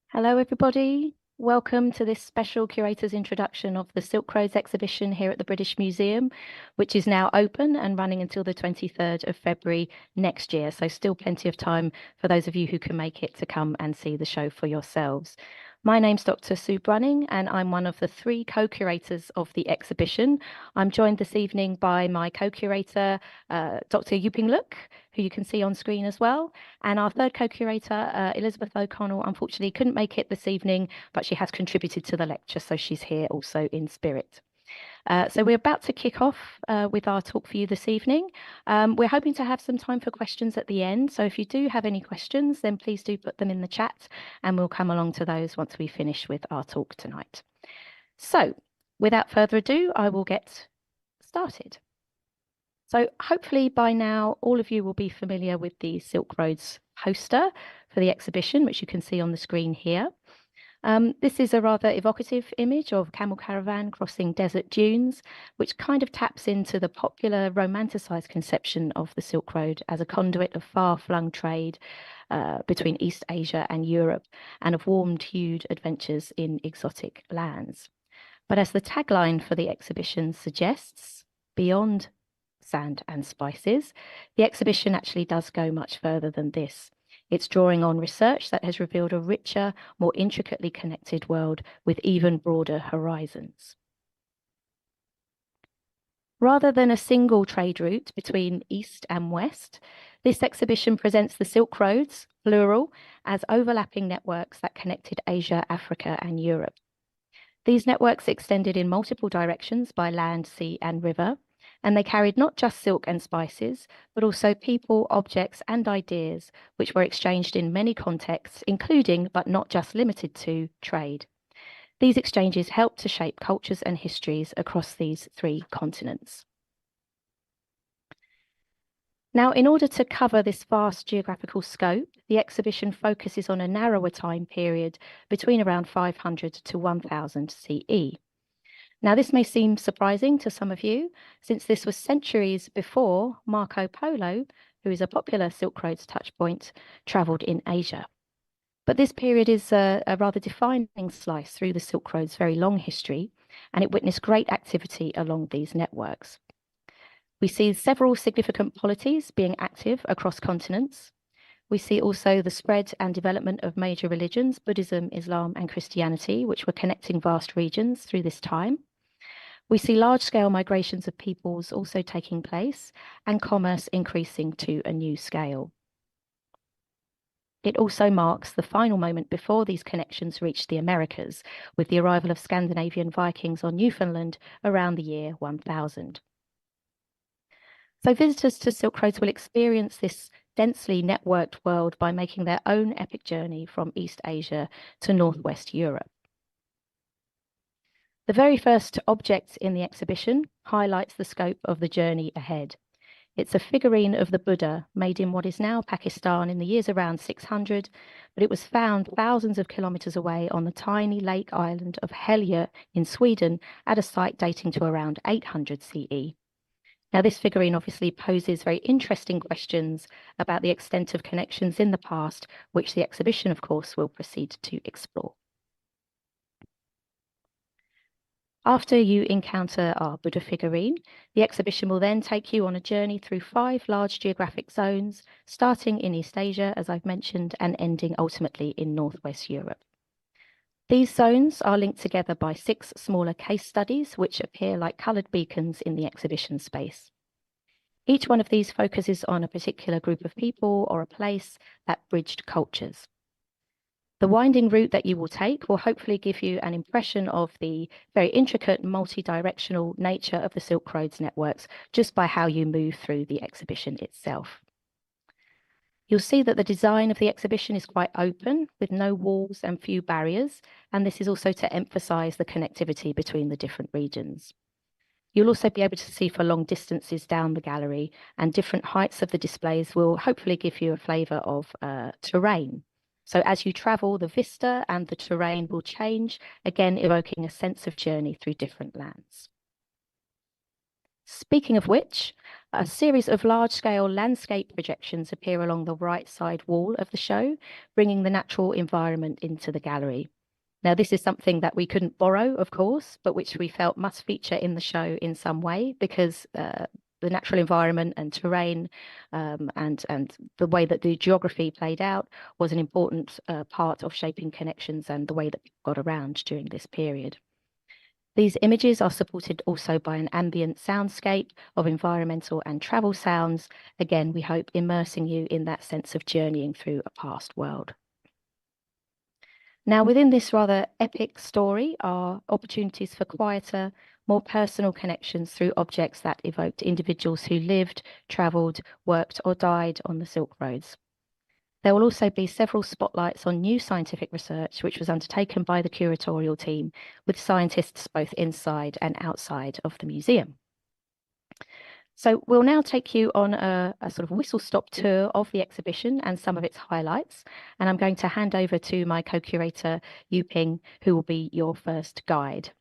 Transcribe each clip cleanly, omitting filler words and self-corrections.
Hello, everybody. Welcome to this special curator's introduction of the Silk Roads exhibition here at the British Museum, which is now open and running until the 23rd of February next year. So still plenty of time for those of you who can make it to come and see the show for yourselves. My name's Dr. Sue Brunning, and I'm one of the three co-curators of the exhibition. I'm joined this evening by my co-curator, Dr. Yu-ping Luk, who you can see on screen as well. And our third co-curator, Elizabeth O'Connell, unfortunately couldn't make it this evening, but she has contributed to the lecture, so she's here also in spirit. So we're about to kick off with our talk for you this evening. We're hoping to have some time for questions at the end. So if you do have any questions, then please do put them in the chat and we'll come along to those once we finish with our talk tonight. So without further ado, I will get started. So hopefully by now, all of you will be familiar with the Silk Roads poster for the exhibition, which you can see on the screen here. This is a rather evocative image of camel caravan crossing desert dunes, which kind of taps into the popular romanticized conception of the Silk Road as a conduit of far-flung trade between East Asia and Europe, and of warm-hued adventures in exotic lands. But as the tagline for the exhibition suggests, beyond sand and spices, the exhibition actually does go much further than this. It's drawing on research that has revealed a richer, more intricately connected world with even broader horizons. Rather than a single trade route between East and West, this exhibition presents the Silk Roads, plural, as overlapping networks that connected Asia, Africa, and Europe. These networks extended in multiple directions by land, sea, and river, and they carried not just silk and spices, but also people, objects, and ideas, which were exchanged in many contexts, including, but not just limited to, trade. These exchanges helped to shape cultures and histories across these three continents. Now, in order to cover this vast geographical scope, the exhibition focuses on a narrower time period between around 500 to 1000 CE. Now, this may seem surprising to some of you, since this was centuries before Marco Polo, who is a popular Silk Roads touchpoint, travelled in Asia. But this period is a rather defining slice through the Silk Road's very long history, and it witnessed great activity along these networks. We see several significant polities being active across continents. We see also the spread and development of major religions, Buddhism, Islam, and Christianity, which were connecting vast regions through this time. We see large-scale migrations of peoples also taking place and commerce increasing to a new scale. It also marks the final moment before these connections reached the Americas, with the arrival of Scandinavian Vikings on Newfoundland around the year 1000. So visitors to Silk Roads will experience this densely networked world by making their own epic journey from East Asia to Northwest Europe. The very first object in the exhibition highlights the scope of the journey ahead. It's a figurine of the Buddha made in what is now Pakistan in the years around 600, but it was found thousands of kilometers away on the tiny lake island of Helge in Sweden at a site dating to around 800 CE. Now, this figurine obviously poses very interesting questions about the extent of connections in the past, which the exhibition, of course, will proceed to explore. After you encounter our Buddha figurine, the exhibition will then take you on a journey through 5 large geographic zones, starting in East Asia, as I've mentioned, and ending ultimately in Northwest Europe. These zones are linked together by 6 smaller case studies, which appear like coloured beacons in the exhibition space. Each one of these focuses on a particular group of people or a place that bridged cultures. The winding route that you will take will hopefully give you an impression of the very intricate multi-directional nature of the Silk Roads networks just by how you move through the exhibition itself. You'll see that the design of the exhibition is quite open with no walls and few barriers, and this is also to emphasize the connectivity between the different regions. You'll also be able to see for long distances down the gallery, and different heights of the displays will hopefully give you a flavor of terrain. So as you travel, the vista and the terrain will change, again evoking a sense of journey through different lands. Speaking of which, a series of large-scale landscape projections appear along the right side wall of the show, bringing the natural environment into the gallery. Now, this is something that we couldn't borrow, of course, but which we felt must feature in the show in some way because the natural environment and terrain and the way that the geography played out was an important part of shaping connections and the way that people got around during this period. These images are supported also by an ambient soundscape of environmental and travel sounds. Again, we hope immersing you in that sense of journeying through a past world. Now, within this rather epic story are opportunities for quieter, more personal connections through objects that evoked individuals who lived, travelled, worked, or died on the Silk Roads. There will also be several spotlights on new scientific research, which was undertaken by the curatorial team, with scientists both inside and outside of the museum. So we'll now take you on a sort of whistle-stop tour of the exhibition and some of its highlights. And I'm going to hand over to my co-curator, Yu-ping, who will be your first guide.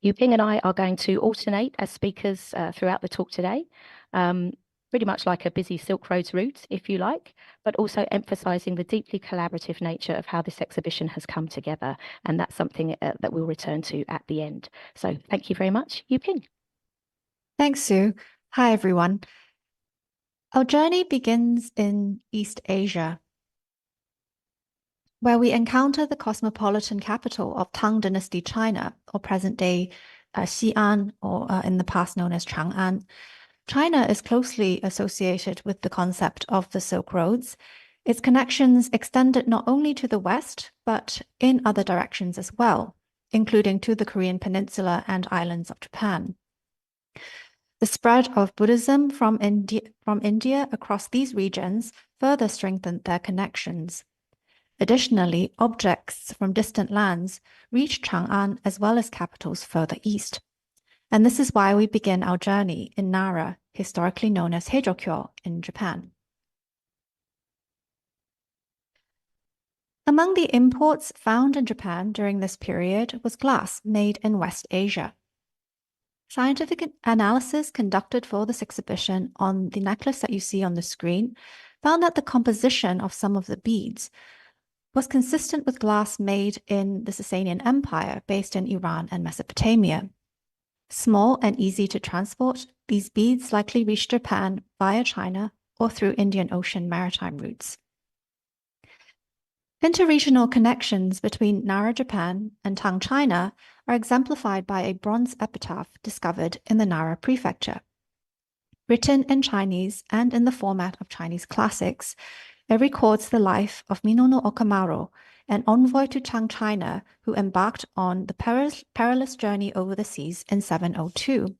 Yu-ping and I are going to alternate as speakers throughout the talk today. Pretty much like a busy Silk Roads route, if you like, but also emphasizing the deeply collaborative nature of how this exhibition has come together. And that's something that we'll return to at the end. So thank you very much, Yu-ping. Thanks, Sue. Hi, everyone. Our journey begins in East Asia, where we encounter the cosmopolitan capital of Tang Dynasty China, or present-day Xi'an, or in the past known as Chang'an. China is closely associated with the concept of the Silk Roads. Its connections extended not only to the west, but in other directions as well, including to the Korean Peninsula and islands of Japan. The spread of Buddhism from India across these regions further strengthened their connections. Additionally, objects from distant lands reached Chang'an as well as capitals further east. And this is why we begin our journey in Nara, historically known as Heijokyo in Japan. Among the imports found in Japan during this period was glass made in West Asia. Scientific analysis conducted for this exhibition on the necklace that you see on the screen found that the composition of some of the beads was consistent with glass made in the Sasanian Empire based in Iran and Mesopotamia. Small and easy to transport, these beads likely reached Japan via China or through Indian Ocean maritime routes. Interregional connections between Nara, Japan and Tang, China are exemplified by a bronze epitaph discovered in the Nara prefecture. Written in Chinese and in the format of Chinese classics, it records the life of Minono Okamaro, an envoy to Tang, China, who embarked on the perilous journey over the seas in 702.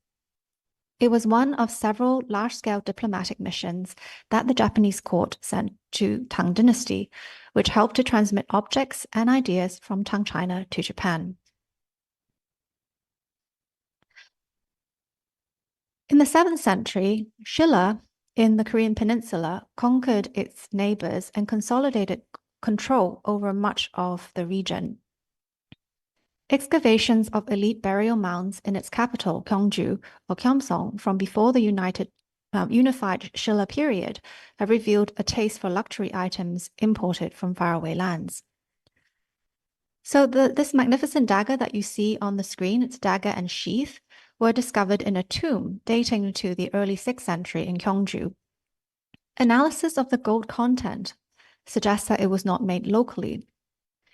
It was one of several large-scale diplomatic missions that the Japanese court sent to Tang Dynasty, which helped to transmit objects and ideas from Tang China to Japan. In the 7th century, Shilla in the Korean Peninsula conquered its neighbors and consolidated control over much of the region. Excavations of elite burial mounds in its capital, Gyeongju or Gyeomsong, from before the unified Shilla period have revealed a taste for luxury items imported from faraway lands. So this magnificent dagger that you see on the screen, its dagger and sheath, were discovered in a tomb dating to the early 6th century in Gyeongju. Analysis of the gold content suggests that it was not made locally.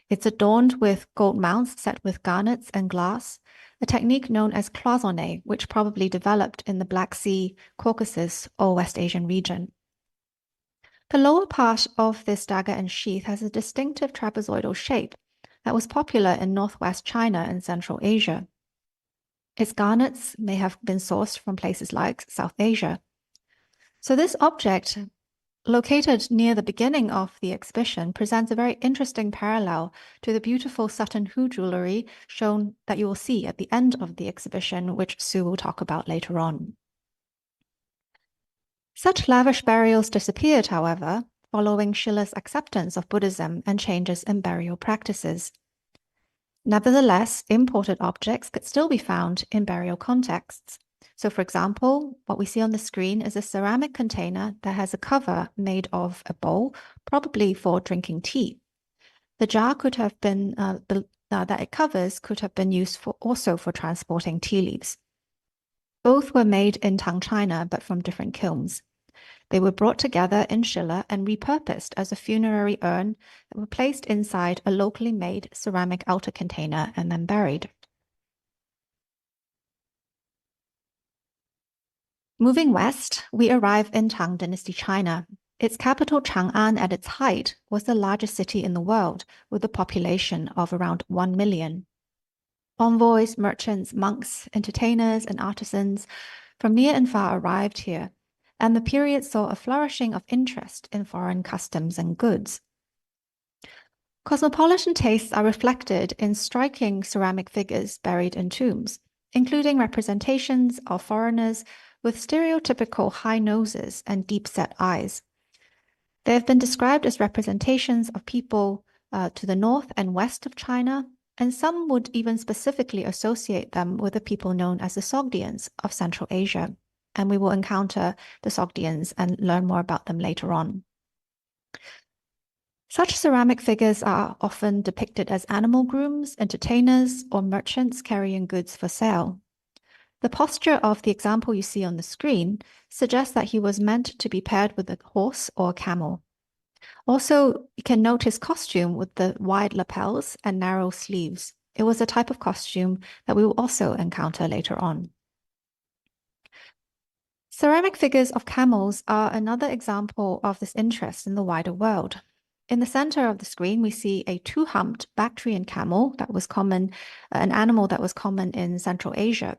It's adorned with gold mounts set with garnets and glass, a technique known as cloisonné, which probably developed in the Black Sea, Caucasus, or West Asian region. The lower part of this dagger and sheath has a distinctive trapezoidal shape that was popular in northwest China and Central Asia. Its garnets may have been sourced from places like South Asia. So this object, located near the beginning of the exhibition, presents a very interesting parallel to the beautiful Sutton Hoo jewelry shown that you will see at the end of the exhibition, which Sue will talk about later on. Such lavish burials disappeared, however, following Shilla's acceptance of Buddhism and changes in burial practices. Nevertheless, imported objects could still be found in burial contexts. So for example, what we see on the screen is a ceramic container that has a cover made of a bowl, probably for drinking tea. The jar could have been, that it covers could have been used also for transporting tea leaves. Both were made in Tang, China, but from different kilns. They were brought together in Schiller and repurposed as a funerary urn that were placed inside a locally made ceramic outer container and then buried. Moving west, we arrive in Tang Dynasty China. Its capital, Chang'an, at its height, was the largest city in the world, with a population of around 1 million. Envoys, merchants, monks, entertainers, and artisans from near and far arrived here, and the period saw a flourishing of interest in foreign customs and goods. Cosmopolitan tastes are reflected in striking ceramic figures buried in tombs, including representations of foreigners with stereotypical high noses and deep-set eyes. They have been described as representations of people to the north and west of China, and some would even specifically associate them with the people known as the Sogdians of Central Asia. And we will encounter the Sogdians and learn more about them later on. Such ceramic figures are often depicted as animal grooms, entertainers, or merchants carrying goods for sale. The posture of the example you see on the screen suggests that he was meant to be paired with a horse or a camel. Also, you can note his costume with the wide lapels and narrow sleeves. It was a type of costume that we will also encounter later on. Ceramic figures of camels are another example of this interest in the wider world. In the center of the screen, we see a two-humped Bactrian camel that was common, an animal that was common in Central Asia.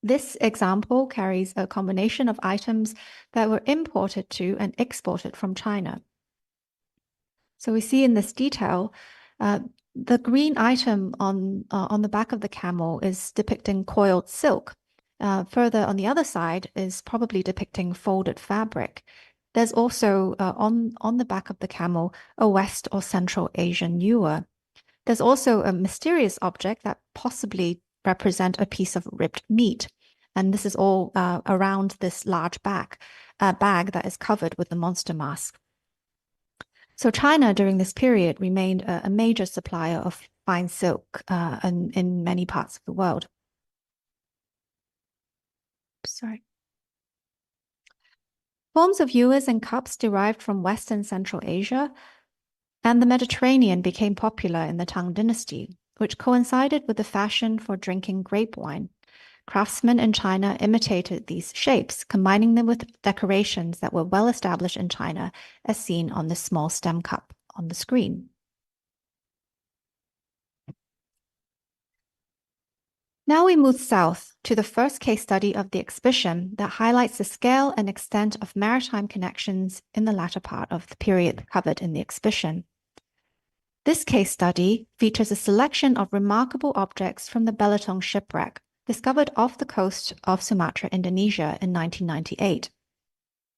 This example carries a combination of items that were imported to and exported from China. So we see in this detail, the green item on the back of the camel is depicting coiled silk. Further on the other side is probably depicting folded fabric. There's also on the back of the camel a West or Central Asian ewer. There's also a mysterious object that possibly represent a piece of ribbed meat. And this is all around this large bag that is covered with the monster mask. So China during this period remained a major supplier of fine silk in many parts of the world. Sorry. Forms of ewers and cups derived from West and Central Asia and the Mediterranean became popular in the Tang Dynasty, which coincided with the fashion for drinking grape wine. Craftsmen in China imitated these shapes, combining them with decorations that were well established in China, as seen on this small stem cup on the screen. Now we move south to the first case study of the exhibition that highlights the scale and extent of maritime connections in the latter part of the period covered in the exhibition. This case study features a selection of remarkable objects from the Belitung shipwreck, discovered off the coast of Sumatra, Indonesia in 1998.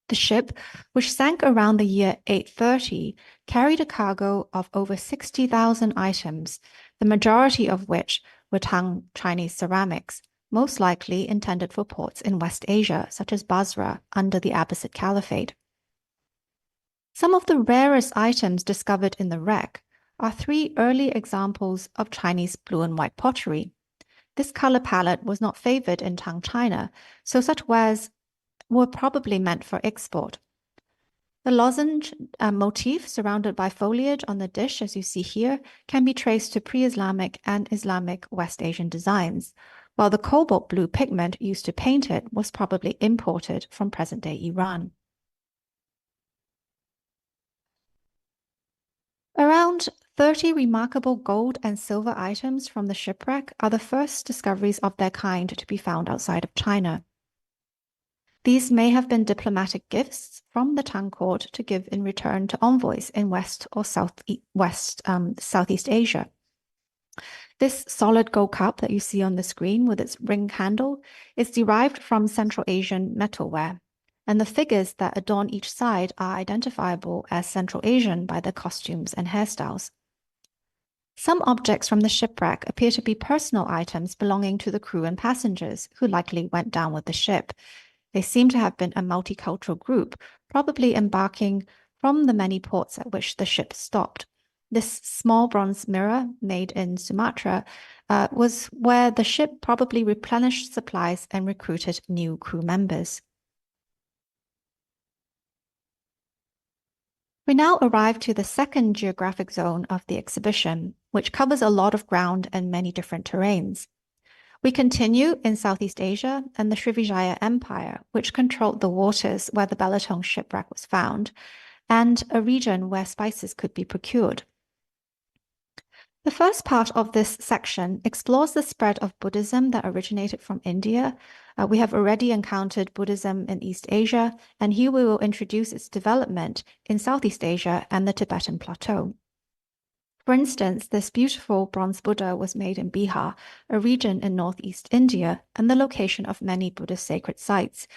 The ship, which sank around the year 830, carried a cargo of over 60,000 items, the majority of which were Tang Chinese ceramics, most likely intended for ports in West Asia, such as Basra, under the Abbasid Caliphate. Some of the rarest items discovered in the wreck are three early examples of Chinese blue and white pottery. This color palette was not favored in Tang China, so such wares were probably meant for export. The lozenge motif surrounded by foliage on the dish, as you see here, can be traced to pre-Islamic and Islamic West Asian designs, while the cobalt blue pigment used to paint it was probably imported from present-day Iran. Around 30 remarkable gold and silver items from the shipwreck are the first discoveries of their kind to be found outside of China. These may have been diplomatic gifts from the Tang court to give in return to envoys in West or Southeast Asia. This solid gold cup that you see on the screen with its ring handle is derived from Central Asian metalware, and the figures that adorn each side are identifiable as Central Asian by their costumes and hairstyles. Some objects from the shipwreck appear to be personal items belonging to the crew and passengers, who likely went down with the ship. They seem to have been a multicultural group, probably embarking from the many ports at which the ship stopped. This small bronze mirror, made in Sumatra, was where the ship probably replenished supplies and recruited new crew members. We now arrive to the second geographic zone of the exhibition, which covers a lot of ground and many different terrains. We continue in Southeast Asia and the Srivijaya Empire, which controlled the waters where the Belatongue shipwreck was found, and a region where spices could be procured. The first part of this section explores the spread of Buddhism that originated from India. We have already encountered Buddhism in East Asia, and here we will introduce its development in Southeast Asia and the Tibetan Plateau. For instance, this beautiful bronze Buddha was made in Bihar, a region in northeast India, and the location of many Buddhist sacred sites.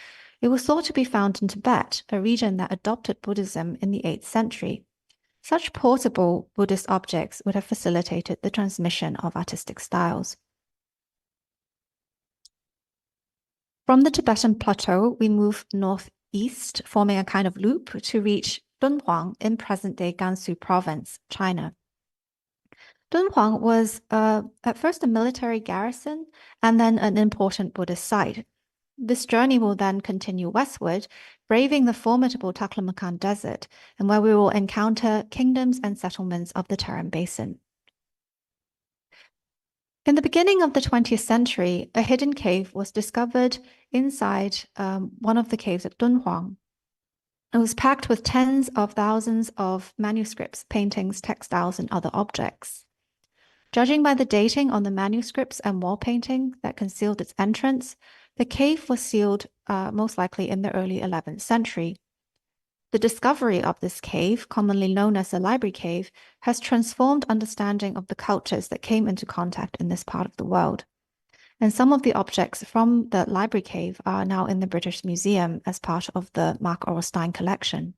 It was thought to be found in Tibet, a region that adopted Buddhism in the 8th century. Such portable Buddhist objects would have facilitated the transmission of artistic styles. From the Tibetan Plateau, we move northeast, forming a kind of loop to reach Dunhuang in present-day Gansu Province, China. Dunhuang was at first a military garrison and then an important Buddhist site. This journey will then continue westward, braving the formidable Taklamakan Desert, and where we will encounter kingdoms and settlements of the Tarim Basin. In the beginning of the 20th century, a hidden cave was discovered inside one of the caves at Dunhuang. It was packed with tens of thousands of manuscripts, paintings, textiles, and other objects. Judging by the dating on the manuscripts and wall painting that concealed its entrance, the cave was sealed most likely in the early 11th century. The discovery of this cave, commonly known as the library cave, has transformed understanding of the cultures that came into contact in this part of the world. And some of the objects from the library cave are now in the British Museum as part of the Mark Orlstein collection.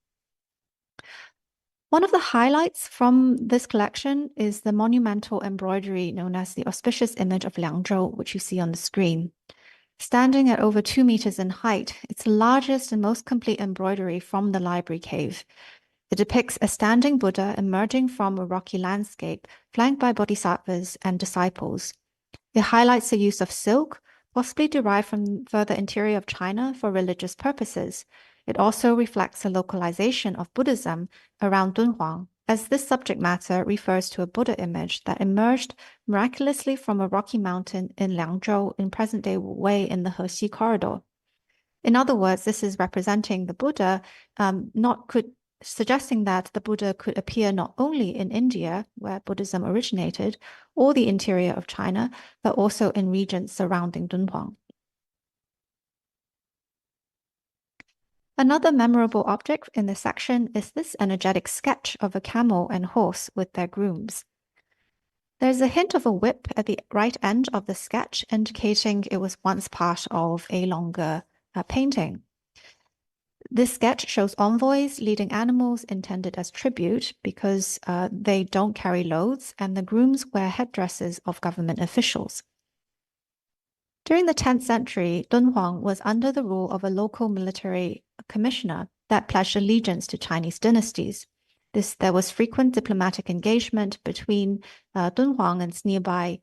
One of the highlights from this collection is the monumental embroidery known as the auspicious image of Liangzhou, which you see on the screen. Standing at over 2 meters in height, it's the largest and most complete embroidery from the library cave. It depicts a standing Buddha emerging from a rocky landscape, flanked by bodhisattvas and disciples. It highlights the use of silk, possibly derived from further interior of China for religious purposes. It also reflects the localization of Buddhism around Dunhuang, as this subject matter refers to a Buddha image that emerged miraculously from a rocky mountain in Liangzhou in present-day Wei in the Hexi corridor. In other words, this is representing the Buddha, suggesting that the Buddha could appear not only in India, where Buddhism originated, or the interior of China, but also in regions surrounding Dunhuang. Another memorable object in this section is this energetic sketch of a camel and horse with their grooms. There's a hint of a whip at the right end of the sketch, indicating it was once part of a longer painting. This sketch shows envoys leading animals intended as tribute because they don't carry loads, and the grooms wear headdresses of government officials. During the 10th century, Dunhuang was under the rule of a local military commissioner that pledged allegiance to Chinese dynasties. There was frequent diplomatic engagement between Dunhuang and its nearby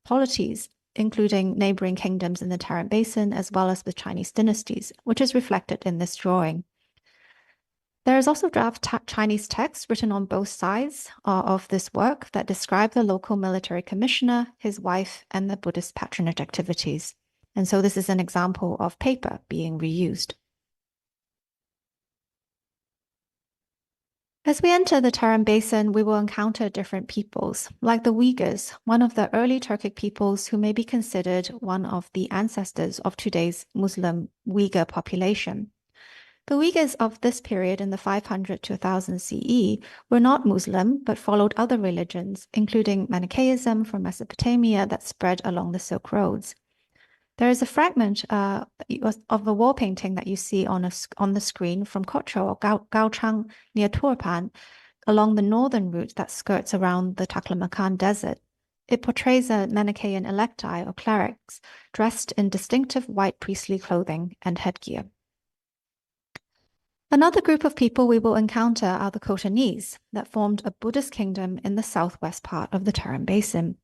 polities, including neighboring kingdoms in the Tarim Basin, as well as with Chinese dynasties, which is reflected in this drawing. There is also draft Chinese text written on both sides of this work that describe the local military commissioner, his wife, and the Buddhist patronage activities. And so this is an example of paper being reused. As we enter the Tarim Basin, we will encounter different peoples, like the Uyghurs, one of the early Turkic peoples who may be considered one of the ancestors of today's Muslim Uyghur population. The Uyghurs of this period in the 500 to 1000 CE were not Muslim, but followed other religions, including Manichaeism from Mesopotamia that spread along the Silk Roads. There is a fragment of a wall painting that you see on the screen from Kocho or Gaochang near Turpan, along the northern route that skirts around the Taklamakan Desert. It portrays a Manichaean electi or clerics dressed in distinctive white priestly clothing and headgear. Another group of people we will encounter are the Khotanese, that formed a Buddhist kingdom in the southwest part of the Tarim Basin.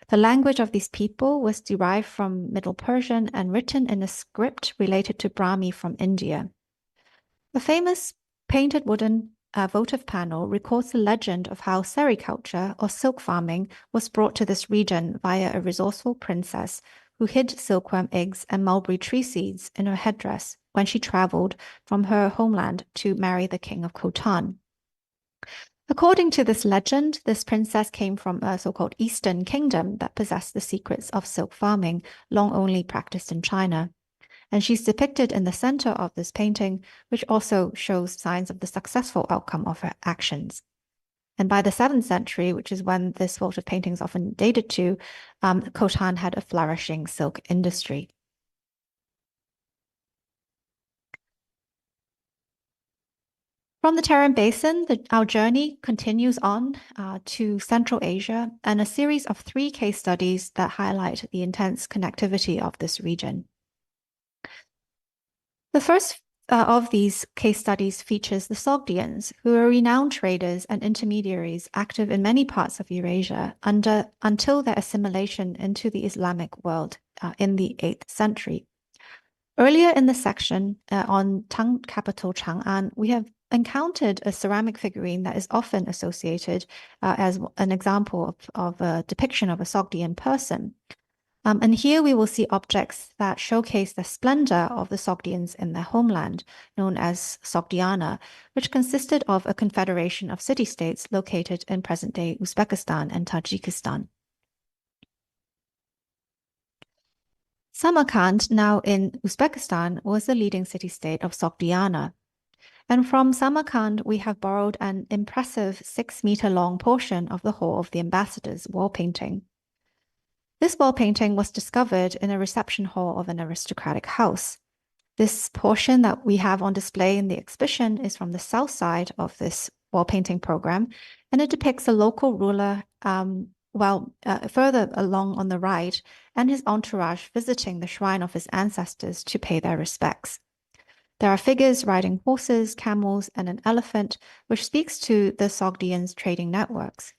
The language of these people was derived from Middle Persian and written in a script related to Brahmi from India. A famous painted wooden votive panel records the legend of how sericulture, or silk farming, was brought to this region via a resourceful princess who hid silkworm eggs and mulberry tree seeds in her headdress when she traveled from her homeland to marry the king of Khotan. According to this legend, this princess came from a so-called Eastern kingdom that possessed the secrets of silk farming, long only practiced in China. And she's depicted in the center of this painting, which also shows signs of the successful outcome of her actions. And by the 7th century, which is when this votive painting is often dated to, Khotan had a flourishing silk industry. From the Tarim Basin, our journey continues on to Central Asia and a series of 3 case studies that highlight the intense connectivity of this region. The first of these case studies features the Sogdians, who are renowned traders and intermediaries active in many parts of Eurasia until their assimilation into the Islamic world in the 8th century. Earlier in the section on Tang capital Chang'an, we have encountered a ceramic figurine that is often associated as an example of a depiction of a Sogdian person. And here we will see objects that showcase the splendor of the Sogdians in their homeland, known as Sogdiana, which consisted of a confederation of city-states located in present-day Uzbekistan and Tajikistan. Samarkand, now in Uzbekistan, was the leading city-state of Sogdiana. And from Samarkand, we have borrowed an impressive 6-meter-long portion of the Hall of the Ambassadors wall painting. This wall painting was discovered in a reception hall of an aristocratic house. This portion that we have on display in the exhibition is from the south side of this wall painting program, and it depicts a local ruler, further along on the right, and his entourage visiting the shrine of his ancestors to pay their respects. There are figures riding horses, camels, and an elephant, which speaks to the Sogdians' trading networks.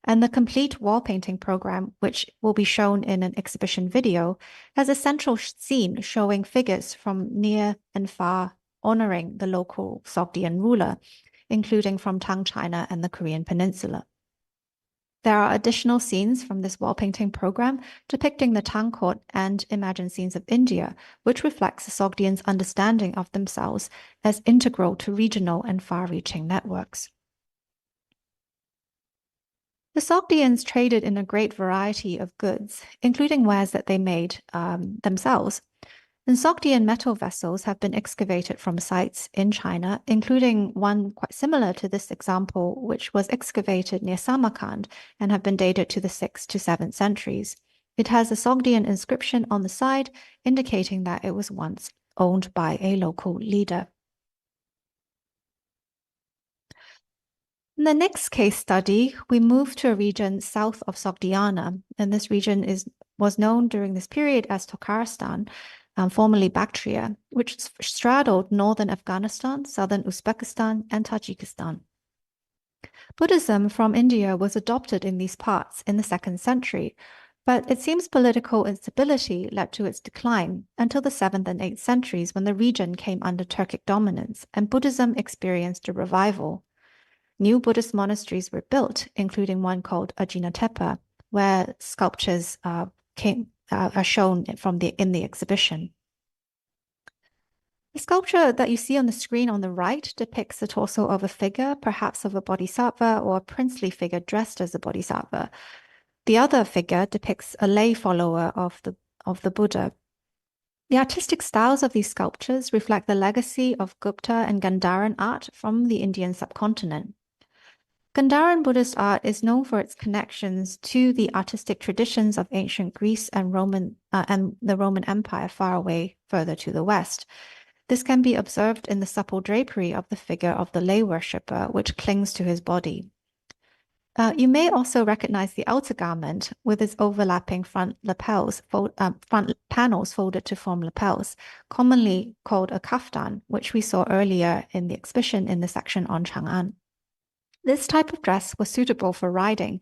And the complete wall painting program, which will be shown in an exhibition video, has a central scene showing figures from near and far honoring the local Sogdian ruler, including from Tang China and the Korean Peninsula. There are additional scenes from this wall painting program depicting the Tang court and imagined scenes of India, which reflects the Sogdians' understanding of themselves as integral to regional and far-reaching networks. The Sogdians traded in a great variety of goods, including wares that they made themselves. And Sogdian metal vessels have been excavated from sites in China, including one quite similar to this example, which was excavated near Samarkand and have been dated to the 6th to 7th centuries. It has a Sogdian inscription on the side, indicating that it was once owned by a local leader. In the next case study, we move to a region south of Sogdiana, and this region was known during this period as Tokaristan, formerly Bactria, which straddled northern Afghanistan, southern Uzbekistan, and Tajikistan. Buddhism from India was adopted in these parts in the 2nd century, but it seems political instability led to its decline until the 7th and 8th centuries when the region came under Turkic dominance and Buddhism experienced a revival. New Buddhist monasteries were built, including one called Ajinatepa, where sculptures are shown in the exhibition. The sculpture that you see on the screen on the right depicts the torso of a figure, perhaps of a bodhisattva or a princely figure dressed as a bodhisattva. The other figure depicts a lay follower of the Buddha. The artistic styles of these sculptures reflect the legacy of Gupta and Gandharan art from the Indian subcontinent. Gandharan Buddhist art is known for its connections to the artistic traditions of ancient Greece and the Roman Empire far away further to the west. This can be observed in the supple drapery of the figure of the lay worshipper, which clings to his body. You may also recognize the outer garment with its overlapping front panels folded to form lapels, commonly called a kaftan, which we saw earlier in the exhibition in the section on Chang'an. This type of dress was suitable for riding,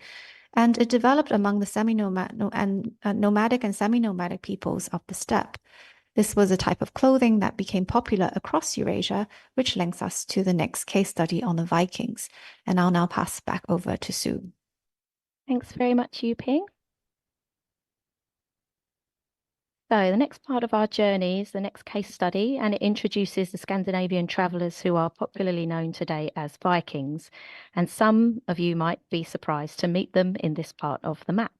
and it developed among the nomadic and semi-nomadic peoples of the steppe. This was a type of clothing that became popular across Eurasia, which links us to the next case study on the Vikings. And I'll now pass back over to Sue. Thanks very much, Yu-ping. So the next part of our journey is the next case study, and it introduces the Scandinavian travellers who are popularly known today as Vikings. And some of you might be surprised to meet them in this part of the map.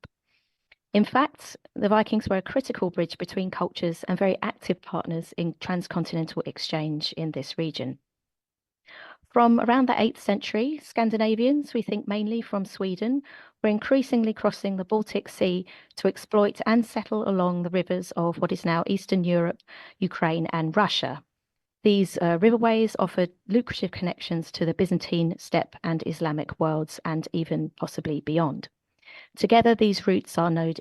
In fact, the Vikings were a critical bridge between cultures and very active partners in transcontinental exchange in this region. From around the 8th century, Scandinavians, we think mainly from Sweden, were increasingly crossing the Baltic Sea to exploit and settle along the rivers of what is now Eastern Europe, Ukraine, and Russia. These riverways offered lucrative connections to the Byzantine, steppe, and Islamic worlds, and even possibly beyond. Together, these routes are known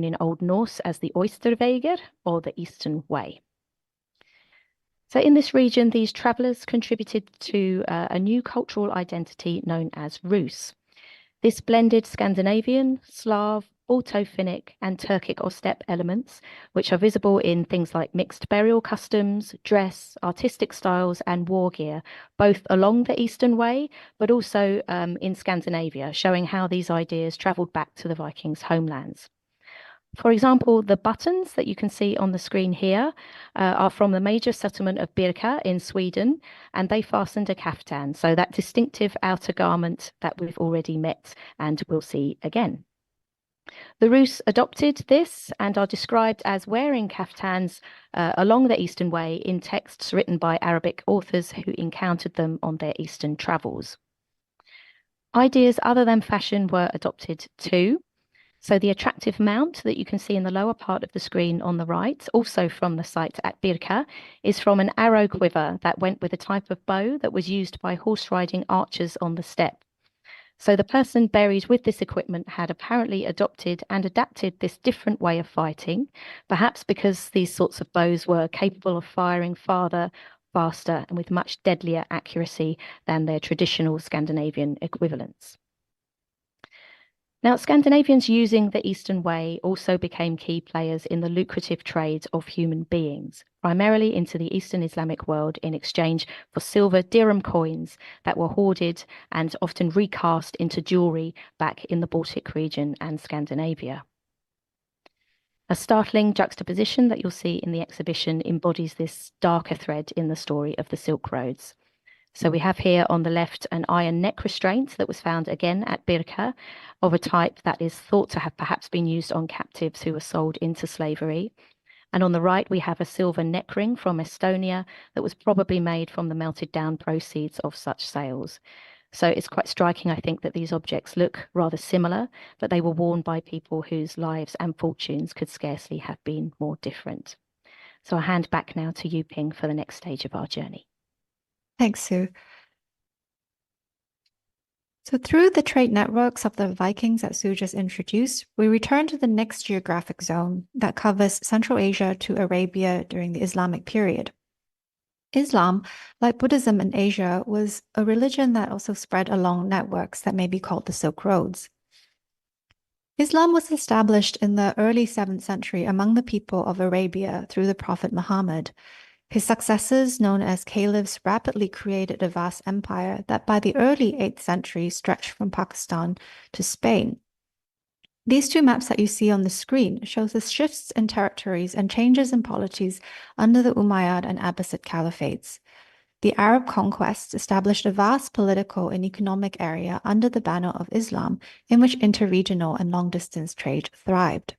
in Old Norse as the Oysterveger, or the Eastern Way. So in this region, these travellers contributed to a new cultural identity known as Rus. This blended Scandinavian, Slav, Balto-Finnic, and Turkic or steppe elements, which are visible in things like mixed burial customs, dress, artistic styles, and war gear, both along the Eastern Way, but also in Scandinavia, showing how these ideas travelled back to the Vikings' homelands. For example, the buttons that you can see on the screen here are from the major settlement of Birka in Sweden, and they fastened a kaftan, so that distinctive outer garment that we've already met and will see again. The Rus adopted this and are described as wearing kaftans along the Eastern Way in texts written by Arabic authors who encountered them on their Eastern travels. Ideas other than fashion were adopted too. So the attractive mount that you can see in the lower part of the screen on the right, also from the site at Birka, is from an arrow quiver that went with a type of bow that was used by horse riding archers on the steppe. So the person buried with this equipment had apparently adopted and adapted this different way of fighting, perhaps because these sorts of bows were capable of firing farther, faster, and with much deadlier accuracy than their traditional Scandinavian equivalents. Now, Scandinavians using the Eastern Way also became key players in the lucrative trade of human beings, primarily into the Eastern Islamic world in exchange for silver dirham coins that were hoarded and often recast into jewelry back in the Baltic region and Scandinavia. A startling juxtaposition that you'll see in the exhibition embodies this darker thread in the story of the Silk Roads. So we have here on the left an iron neck restraint that was found again at Birka of a type that is thought to have perhaps been used on captives who were sold into slavery. And on the right, we have a silver neck ring from Estonia that was probably made from the melted down proceeds of such sales. So it's quite striking, I think, that these objects look rather similar, but they were worn by people whose lives and fortunes could scarcely have been more different. So I'll hand back now to Yu-ping for the next stage of our journey. Thanks, Sue. So through the trade networks of the Vikings that Sue just introduced, we return to the next geographic zone that covers Central Asia to Arabia during the Islamic period. Islam, like Buddhism in Asia, was a religion that also spread along networks that may be called the Silk Roads. Islam was established in the early 7th century among the people of Arabia through the Prophet Muhammad. His successors, known as caliphs, rapidly created a vast empire that by the early 8th century stretched from Pakistan to Spain. These two maps that you see on the screen show the shifts in territories and changes in polities under the Umayyad and Abbasid caliphates. The Arab conquest established a vast political and economic area under the banner of Islam in which interregional and long-distance trade thrived.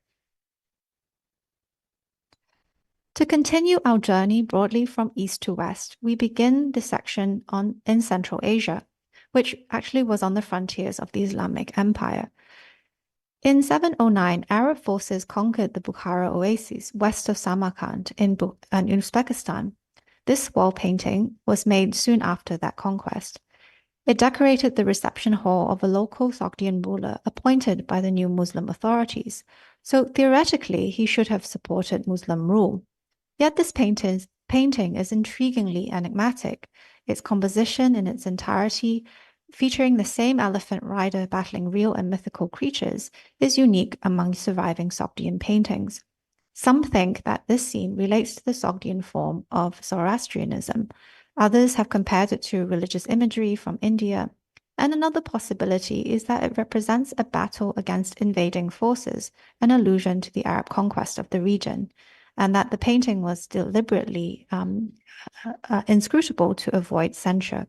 To continue our journey broadly from east to west, we begin this section in Central Asia, which actually was on the frontiers of the Islamic Empire. In 709, Arab forces conquered the Bukhara oasis west of Samarkand in Uzbekistan. This wall painting was made soon after that conquest. It decorated the reception hall of a local Sogdian ruler appointed by the new Muslim authorities, so theoretically he should have supported Muslim rule. Yet this painting is intriguingly enigmatic. Its composition in its entirety, featuring the same elephant rider battling real and mythical creatures, is unique among surviving Sogdian paintings. Some think that this scene relates to the Sogdian form of Zoroastrianism. Others have compared it to religious imagery from India. And another possibility is that it represents a battle against invading forces, an allusion to the Arab conquest of the region, and that the painting was deliberately inscrutable to avoid censure.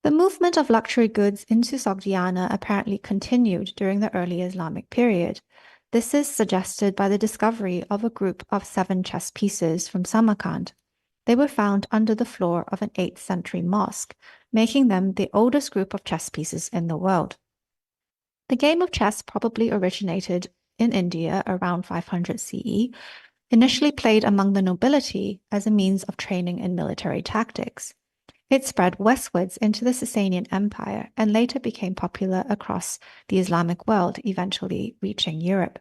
The movement of luxury goods into Sogdiana apparently continued during the early Islamic period. This is suggested by the discovery of a group of 7 chess pieces from Samarkand. They were found under the floor of an 8th century mosque, making them the oldest group of chess pieces in the world. The game of chess probably originated in India around 500 CE, initially played among the nobility as a means of training in military tactics. It spread westwards into the Sasanian Empire and later became popular across the Islamic world, eventually reaching Europe.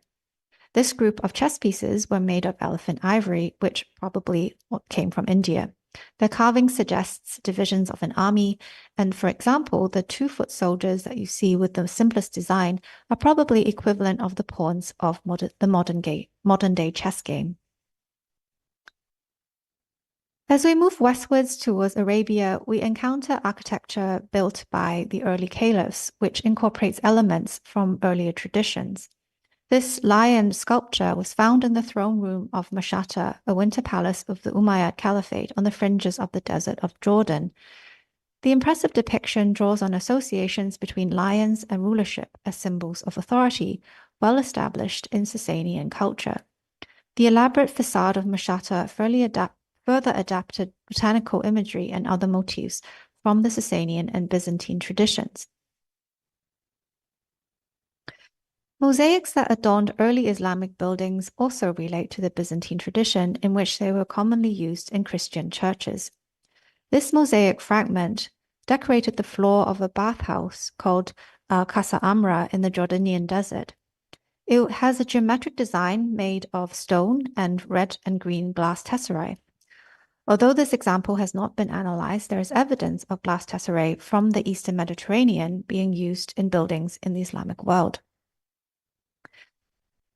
This group of chess pieces were made of elephant ivory, which probably came from India. The carving suggests divisions of an army, and for example, the 2-foot soldiers that you see with the simplest design are probably equivalent of the pawns of the modern-day chess game. As we move westwards towards Arabia, we encounter architecture built by the early caliphs, which incorporates elements from earlier traditions. This lion sculpture was found in the throne room of Mashhad, a winter palace of the Umayyad Caliphate on the fringes of the desert of Jordan. The impressive depiction draws on associations between lions and rulership as symbols of authority, well established in Sasanian culture. The elaborate facade of Mashhad further adapted botanical imagery and other motifs from the Sasanian and Byzantine traditions. Mosaics that adorned early Islamic buildings also relate to the Byzantine tradition in which they were commonly used in Christian churches. This mosaic fragment decorated the floor of a bathhouse called Casa Amra in the Jordanian desert. It has a geometric design made of stone and red and green glass tesserae. Although this example has not been analyzed, there is evidence of glass tesserae from the Eastern Mediterranean being used in buildings in the Islamic world.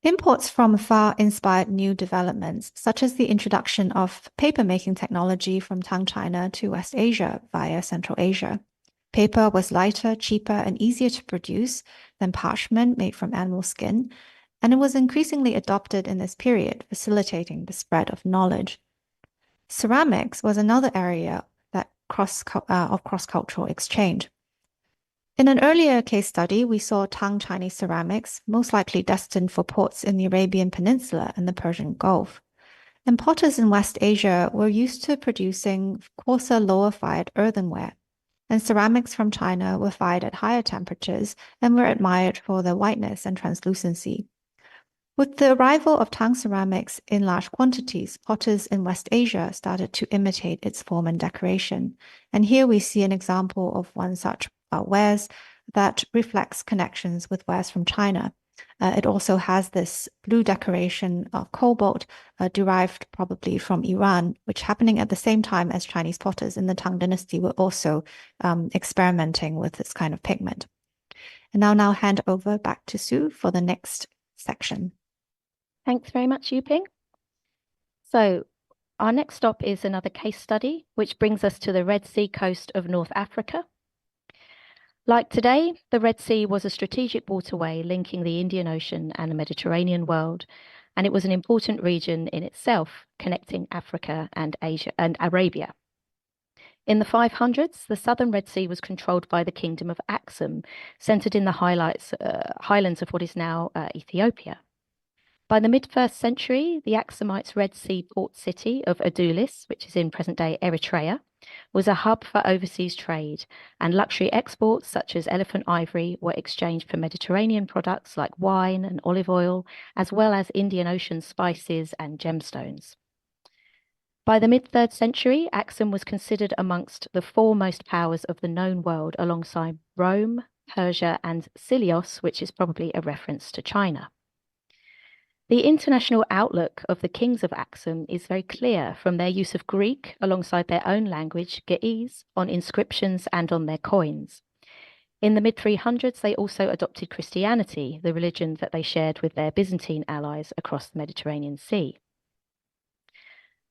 Imports from afar inspired new developments, such as the introduction of paper-making technology from Tang China to West Asia via Central Asia. Paper was lighter, cheaper, and easier to produce than parchment made from animal skin, and it was increasingly adopted in this period, facilitating the spread of knowledge. Ceramics was another area of cross-cultural exchange. In an earlier case study, we saw Tang Chinese ceramics, most likely destined for ports in the Arabian Peninsula and the Persian Gulf. And potters in West Asia were used to producing coarser, lower-fired earthenware, and ceramics from China were fired at higher temperatures and were admired for their whiteness and translucency. With the arrival of Tang ceramics in large quantities, potters in West Asia started to imitate its form and decoration. And here we see an example of one such wares that reflects connections with wares from China. It also has this blue decoration of cobalt derived probably from Iran, which happening at the same time as Chinese potters in the Tang dynasty were also experimenting with this kind of pigment. And I'll now hand over back to Sue for the next section. Thanks very much, Yu-ping. So our next stop is another case study, which brings us to the Red Sea coast of North Africa. Like today, the Red Sea was a strategic waterway linking the Indian Ocean and the Mediterranean world, and it was an important region in itself, connecting Africa and Asia and Arabia. In the 500s, the southern Red Sea was controlled by the Kingdom of Aksum, centered in the highlands of what is now Ethiopia. By the mid-1st century, the Aksumites' Red Sea port city of Adulis, which is in present-day Eritrea, was a hub for overseas trade, and luxury exports such as elephant ivory were exchanged for Mediterranean products like wine and olive oil, as well as Indian Ocean spices and gemstones. By the mid-3rd century, Axum was considered amongst the foremost powers of the known world alongside Rome, Persia, and Silios, which is probably a reference to China. The international outlook of the kings of Axum is very clear from their use of Greek alongside their own language, Ge'ez, on inscriptions and on their coins. In the mid-300s, they also adopted Christianity, the religion that they shared with their Byzantine allies across the Mediterranean Sea.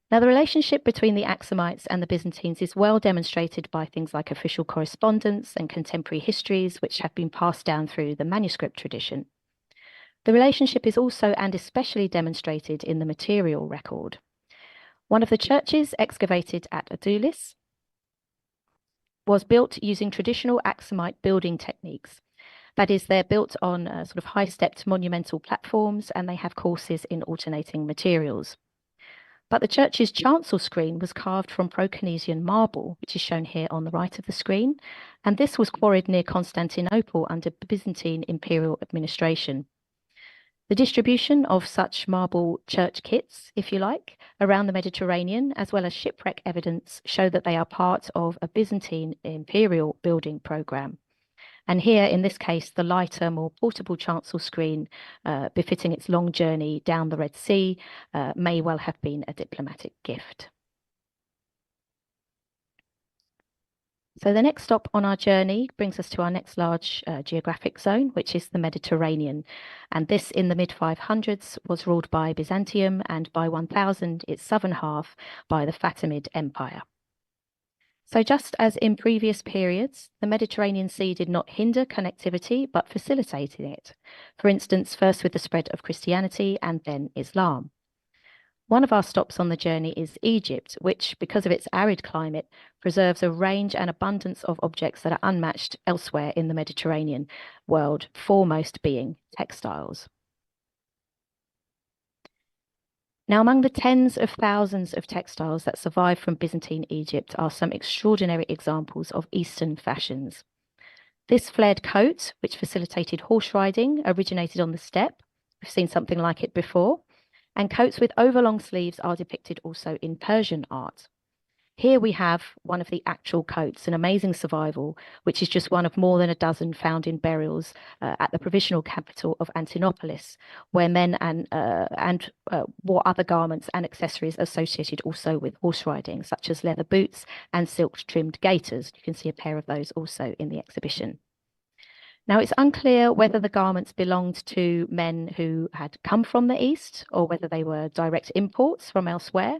Now, the relationship between the Axumites and the Byzantines is well demonstrated by things like official correspondence and contemporary histories, which have been passed down through the manuscript tradition. The relationship is also and especially demonstrated in the material record. One of the churches excavated at Al-Andalus was built using traditional Axumite building techniques. That is, they're built on sort of high-stepped monumental platforms, and they have courses in alternating materials. But the church's chancel screen was carved from Pro-Canesian marble, which is shown here on the right of the screen, and this was quarried near Constantinople under Byzantine imperial administration. The distribution of such marble church kits, if you like, around the Mediterranean, as well as shipwreck evidence, show that they are part of a Byzantine imperial building program. And here, in this case, the lighter, more portable chancel screen, befitting its long journey down the Red Sea, may well have been a diplomatic gift. So the next stop on our journey brings us to our next large geographic zone, which is the Mediterranean. And this, in the mid-500s, was ruled by Byzantium, and by 1000, its southern half by the Fatimid Empire. So just as in previous periods, the Mediterranean Sea did not hinder connectivity, but facilitated it. For instance, first with the spread of Christianity and then Islam. One of our stops on the journey is Egypt, which, because of its arid climate, preserves a range and abundance of objects that are unmatched elsewhere in the Mediterranean world, foremost being textiles. Now, among the tens of thousands of textiles that survive from Byzantine Egypt are some extraordinary examples of Eastern fashions. This flared coat, which facilitated horse riding, originated on the steppe. We've seen something like it before. And coats with overlong sleeves are depicted also in Persian art. Here we have one of the actual coats, an amazing survival, which is just one of more than a dozen found in burials at the provisional capital of Antinopolis, where men wore other garments and accessories associated also with horse riding, such as leather boots and silk-trimmed gaiters. You can see a pair of those also in the exhibition. Now, it's unclear whether the garments belonged to men who had come from the East, or whether they were direct imports from elsewhere,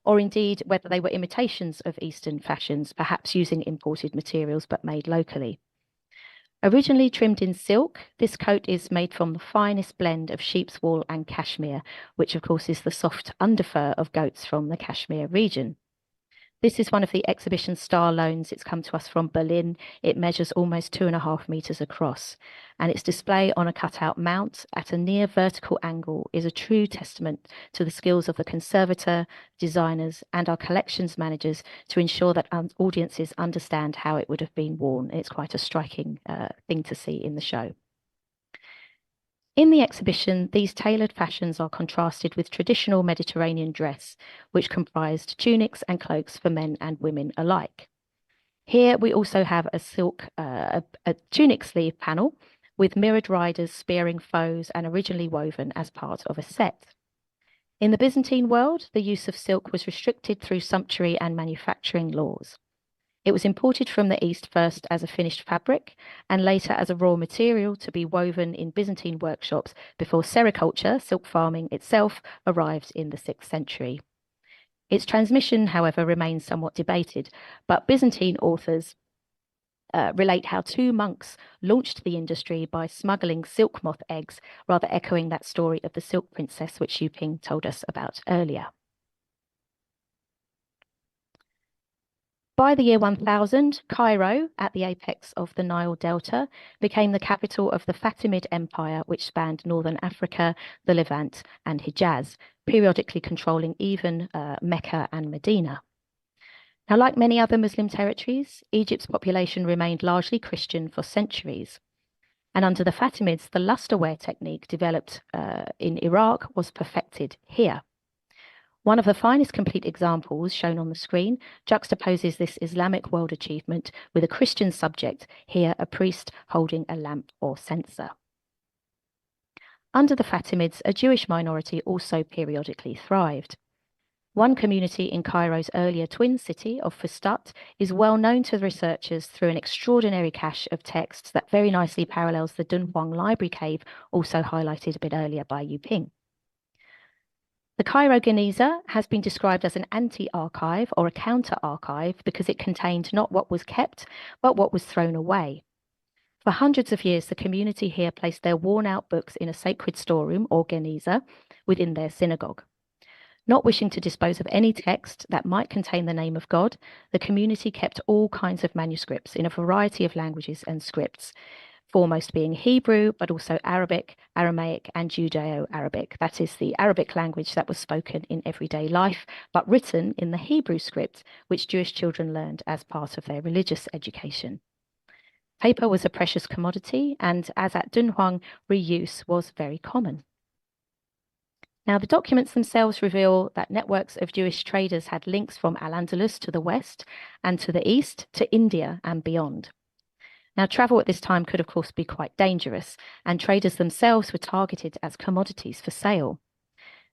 or indeed whether they were imitations of Eastern fashions, perhaps using imported materials but made locally. Originally trimmed in silk, this coat is made from the finest blend of sheep's wool and cashmere, which of course is the soft underfur of goats from the Kashmir region. This is one of the exhibition star loans. It's come to us from Berlin. It measures almost 2.5 meters across, and its display on a cutout mount at a near vertical angle is a true testament to the skills of the conservator, designers, and our collections managers to ensure that audiences understand how it would have been worn. It's quite a striking thing to see in the show. In the exhibition, these tailored fashions are contrasted with traditional Mediterranean dress, which comprised tunics and cloaks for men and women alike. Here we also have a tunic sleeve panel with mirrored riders spearing foes and originally woven as part of a set. In the Byzantine world, the use of silk was restricted through sumptuary and manufacturing laws. It was imported from the East first as a finished fabric and later as a raw material to be woven in Byzantine workshops before sericulture, silk farming itself, arrived in the 6th century. Its transmission, however, remains somewhat debated, but Byzantine authors relate how 2 monks launched the industry by smuggling silk moth eggs, rather echoing that story of the Silk Princess, which Yu-ping told us about earlier. By the year 1000, Cairo, at the apex of the Nile Delta, became the capital of the Fatimid Empire, which spanned northern Africa, the Levant, and Hijaz, periodically controlling even Mecca and Medina. Now, like many other Muslim territories, Egypt's population remained largely Christian for centuries. And under the Fatimids, the lusterware technique developed in Iraq was perfected here. One of the finest complete examples shown on the screen juxtaposes this Islamic world achievement with a Christian subject, here a priest holding a lamp or censer. Under the Fatimids, a Jewish minority also periodically thrived. One community in Cairo's earlier twin city of Fustat is well known to researchers through an extraordinary cache of texts that very nicely parallels the Dunhuang Library Cave, also highlighted a bit earlier by Yu-ping. The Cairo Geniza has been described as an anti-archive or a counter-archive because it contained not what was kept, but what was thrown away. For hundreds of years, the community here placed their worn-out books in a sacred storeroom, or geniza, within their synagogue. Not wishing to dispose of any text that might contain the name of God, the community kept all kinds of manuscripts in a variety of languages and scripts, foremost being Hebrew, but also Arabic, Aramaic, and Judeo-Arabic. That is the Arabic language that was spoken in everyday life, but written in the Hebrew script, which Jewish children learned as part of their religious education. Paper was a precious commodity, and as at Dunhuang, reuse was very common. Now, the documents themselves reveal that networks of Jewish traders had links from Al-Andalus to the west and to the east to India and beyond. Now, travel at this time could, of course, be quite dangerous, and traders themselves were targeted as commodities for sale.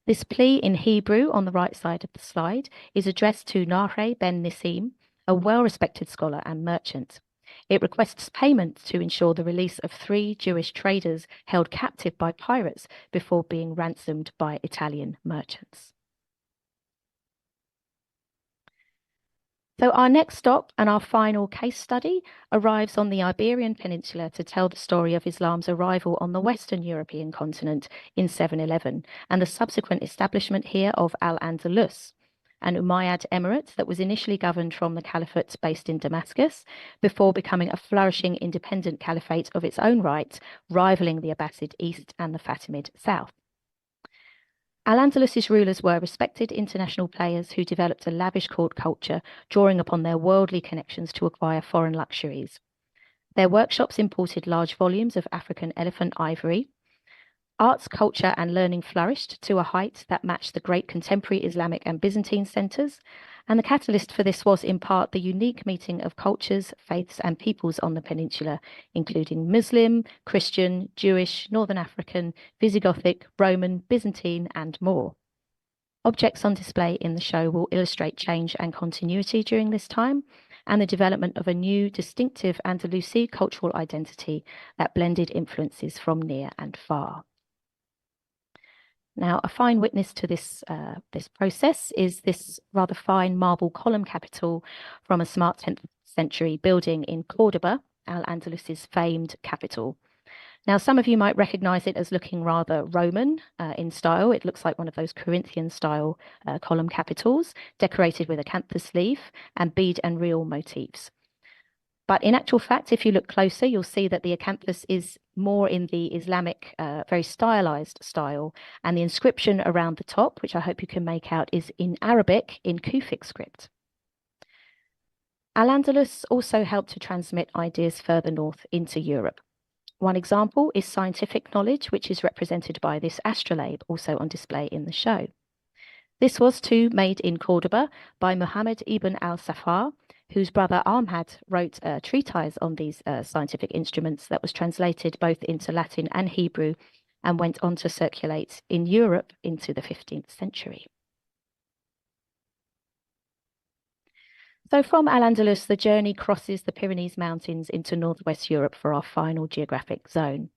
This plea in Hebrew on the right side of the slide is addressed to Nahre ben Nissim, a well-respected scholar and merchant. It requests payment to ensure the release of 3 Jewish traders held captive by pirates before being ransomed by Italian merchants. So our next stop and our final case study arrives on the Iberian Peninsula to tell the story of Islam's arrival on the Western European continent in 711 and the subsequent establishment here of Al-Andalus, an Umayyad emirate that was initially governed from the caliphates based in Damascus before becoming a flourishing independent caliphate of its own right, rivaling the Abbasid East and the Fatimid South. Al-Andalus's rulers were respected international players who developed a lavish court culture, drawing upon their worldly connections to acquire foreign luxuries. Their workshops imported large volumes of African elephant ivory. Arts, culture, and learning flourished to a height that matched the great contemporary Islamic and Byzantine centers, and the catalyst for this was in part the unique meeting of cultures, faiths, and peoples on the peninsula, including Muslim, Christian, Jewish, Northern African, Visigothic, Roman, Byzantine, and more. Objects on display in the show will illustrate change and continuity during this time, and the development of a new, distinctive Andalusi cultural identity that blended influences from near and far. Now, a fine witness to this process is this rather fine marble column capital from a smart 10th century building in Cordoba, Al-Andalus's famed capital. Now, some of you might recognize it as looking rather Roman in style. It looks like one of those Corinthian style column capitals, decorated with a acanthus leaf and bead and reel motifs. But in actual fact, if you look closer, you'll see that the acanthus is more in the Islamic, very stylized style. And the inscription around the top, which I hope you can make out, is in Arabic in Kufic script. Al-Andalus also helped to transmit ideas further north into Europe. One example is scientific knowledge, which is represented by this astrolabe, also on display in the show. This was too made in Cordoba by Muhammad ibn al-Safar, whose brother Ahmad wrote a treatise on these scientific instruments that was translated both into Latin and Hebrew and went on to circulate in Europe into the 15th century. So from Al-Andalus, the journey crosses the Pyrenees Mountains into northwest Europe for our final geographic zone.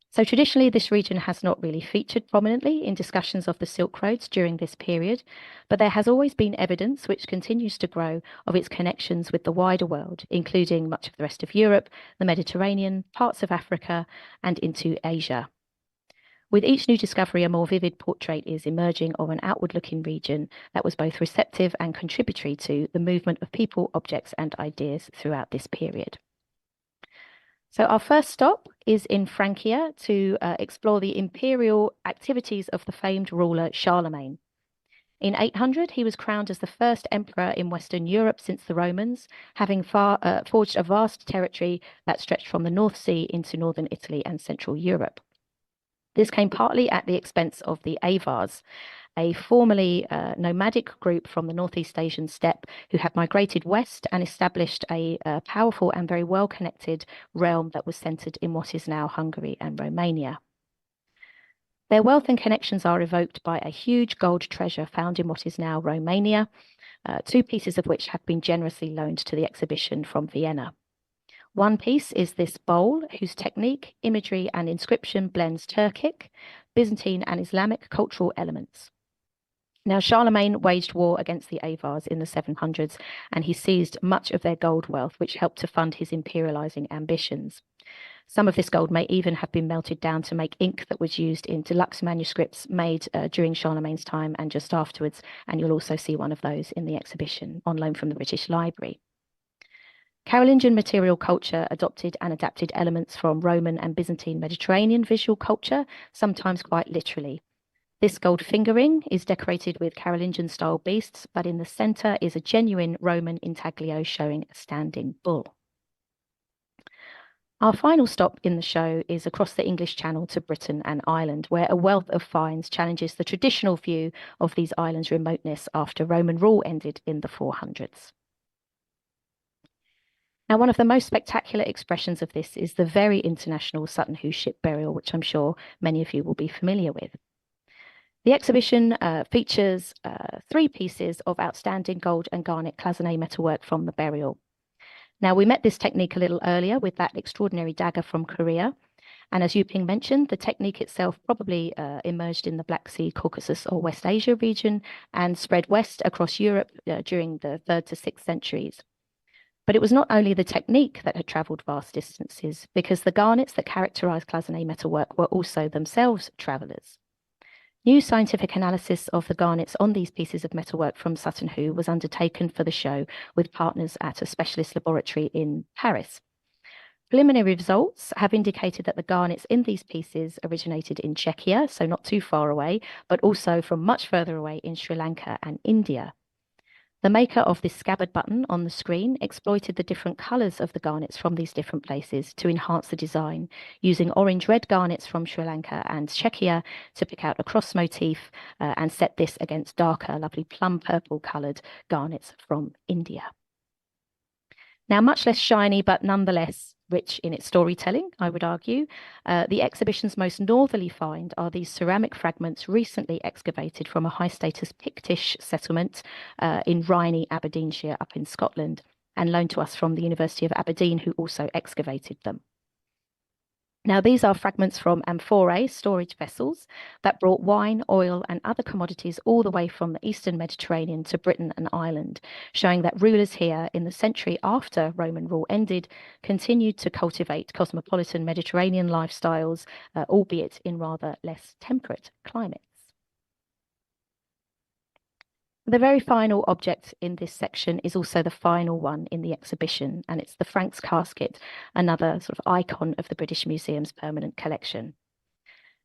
So traditionally, this region has not really featured prominently in discussions of the Silk Roads during this period, but there has always been evidence, which continues to grow, of its connections with the wider world, including much of the rest of Europe, the Mediterranean, parts of Africa, and into Asia. With each new discovery, a more vivid portrait is emerging of an outward-looking region that was both receptive and contributory to the movement of people, objects, and ideas throughout this period. So our first stop is in Francia to explore the imperial activities of the famed ruler Charlemagne. In 800, he was crowned as the first emperor in Western Europe since the Romans, having forged a vast territory that stretched from the North Sea into northern Italy and Central Europe. This came partly at the expense of the Avars, a formerly nomadic group from the Northeast Asian steppe who had migrated west and established a powerful and very well-connected realm that was centered in what is now Hungary and Romania. Their wealth and connections are evoked by a huge gold treasure found in what is now Romania, two pieces of which have been generously loaned to the exhibition from Vienna. One piece is this bowl, whose technique, imagery, and inscription blends Turkic, Byzantine, and Islamic cultural elements. Now, Charlemagne waged war against the Avars in the 700s, and he seized much of their gold wealth, which helped to fund his imperializing ambitions. Some of this gold may even have been melted down to make ink that was used in deluxe manuscripts made during Charlemagne's time and just afterwards, and you'll also see one of those in the exhibition on loan from the British Library. Carolingian material culture adopted and adapted elements from Roman and Byzantine Mediterranean visual culture, sometimes quite literally. This gold fingering is decorated with Carolingian-style beasts, but in the center is a genuine Roman intaglio showing a standing bull. Our final stop in the show is across the English Channel to Britain and Ireland, where a wealth of finds challenges the traditional view of these islands' remoteness after Roman rule ended in the 400s. Now, one of the most spectacular expressions of this is the very international Sutton Hoo ship burial, which I'm sure many of you will be familiar with. The exhibition features 3 pieces of outstanding gold and garnet cloisonné metalwork from the burial. Now, we met this technique a little earlier with that extraordinary dagger from Korea. And as Yu-ping mentioned, the technique itself probably emerged in the Black Sea, Caucasus, or West Asia region and spread west across Europe during the 3rd to 6th centuries. But it was not only the technique that had travelled vast distances, because the garnets that characterise cloisonné metalwork were also themselves travellers. New scientific analysis of the garnets on these pieces of metalwork from Sutton Hoo was undertaken for the show with partners at a specialist laboratory in Paris. Preliminary results have indicated that the garnets in these pieces originated in Czechia, so not too far away, but also from much further away in Sri Lanka and India. The maker of this scabbard button on the screen exploited the different colours of the garnets from these different places to enhance the design, using orange-red garnets from Sri Lanka and Czechia to pick out a cross motif and set this against darker, lovely plum purple coloured garnets from India. Now, much less shiny, but nonetheless rich in its storytelling, I would argue, the exhibition's most northerly find are these ceramic fragments recently excavated from a high-status Pictish settlement in Rhynie, Aberdeenshire, up in Scotland, and loaned to us from the University of Aberdeen, who also excavated them. Now, these are fragments from amphorae, storage vessels, that brought wine, oil, and other commodities all the way from the Eastern Mediterranean to Britain and Ireland, showing that rulers here in the century after Roman rule ended continued to cultivate cosmopolitan Mediterranean lifestyles, albeit in rather less temperate climates. The very final object in this section is also the final one in the exhibition, and it's the Franks casket, another sort of icon of the British Museum's permanent collection.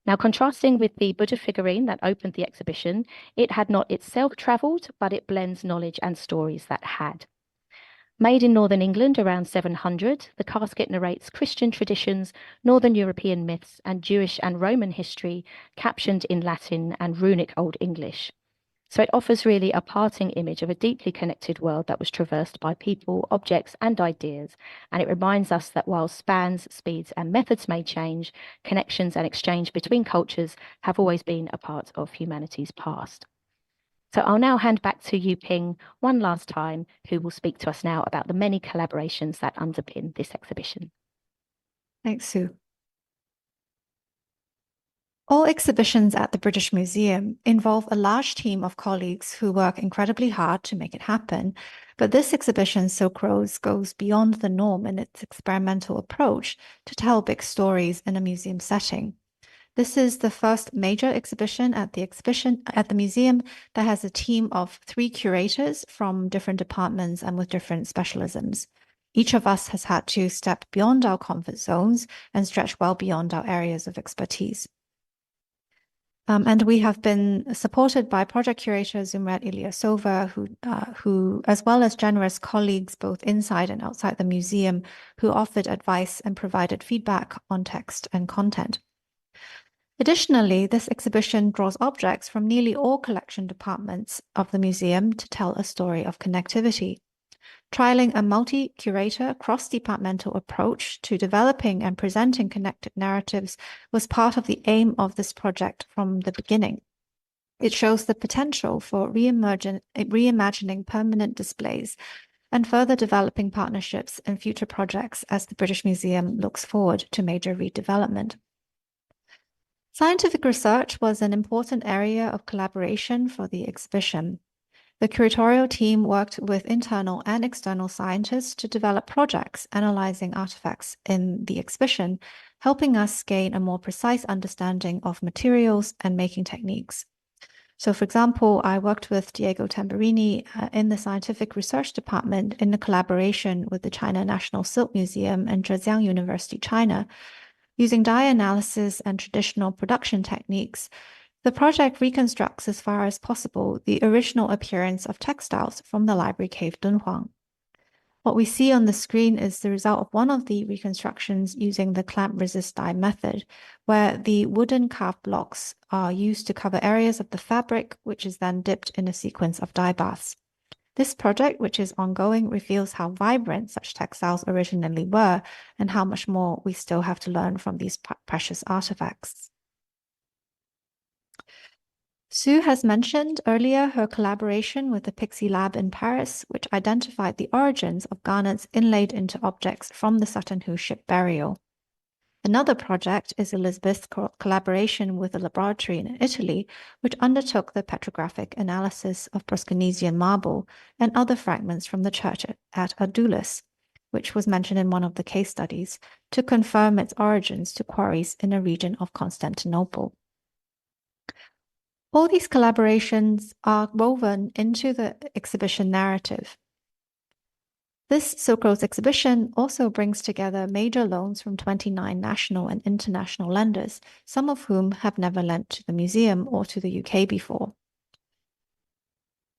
Now, contrasting with the Buddha figurine that opened the exhibition, it had not itself travelled, but it blends knowledge and stories that had. Made in northern England around 700, the casket narrates Christian traditions, Northern European myths, and Jewish and Roman history captioned in Latin and runic Old English. So it offers really a parting image of a deeply connected world that was traversed by people, objects, and ideas. And it reminds us that while spans, speeds, and methods may change, connections and exchange between cultures have always been a part of humanity's past. So I'll now hand back to Yu-ping one last time, who will speak to us now about the many collaborations that underpin this exhibition. Thanks, Sue. All exhibitions at the British Museum involve a large team of colleagues who work incredibly hard to make it happen, but this exhibition, Silk Roads, goes beyond the norm in its experimental approach to tell big stories in a museum setting. This is the first major exhibition at the museum that has a team of 3 curators from different departments and with different specialisms. Each of us has had to step beyond our comfort zones and stretch well beyond our areas of expertise. And we have been supported by project curator Zumrat Ilyasova, who, as well as generous colleagues both inside and outside the museum, who offered advice and provided feedback on text and content. Additionally, this exhibition draws objects from nearly all collection departments of the museum to tell a story of connectivity. Trialing a multi-curator, cross-departmental approach to developing and presenting connected narratives was part of the aim of this project from the beginning. It shows the potential for reimagining permanent displays and further developing partnerships and future projects as the British Museum looks forward to major redevelopment. Scientific research was an important area of collaboration for the exhibition. The curatorial team worked with internal and external scientists to develop projects analyzing artifacts in the exhibition, helping us gain a more precise understanding of materials and making techniques. So, for example, I worked with Diego Tamburini in the scientific research department in a collaboration with the China National Silk Museum and Zhejiang University, China. Using dye analysis and traditional production techniques, the project reconstructs as far as possible the original appearance of textiles from the library cave Dunhuang. What we see on the screen is the result of one of the reconstructions using the clamp resist dye method, where the wooden carved blocks are used to cover areas of the fabric, which is then dipped in a sequence of dye baths. This project, which is ongoing, reveals how vibrant such textiles originally were and how much more we still have to learn from these precious artifacts. Sue has mentioned earlier her collaboration with the Pixie Lab in Paris, which identified the origins of garnets inlaid into objects from the Sutton Hoo ship burial. Another project is Elizabeth's collaboration with a laboratory in Italy, which undertook the petrographic analysis of Proskenesian marble and other fragments from the church at Al-Andalus, which was mentioned in one of the case studies, to confirm its origins to quarries in a region of Constantinople. All these collaborations are woven into the exhibition narrative. This Silk Roads exhibition also brings together major loans from 29 national and international lenders, some of whom have never lent to the museum or to the UK before.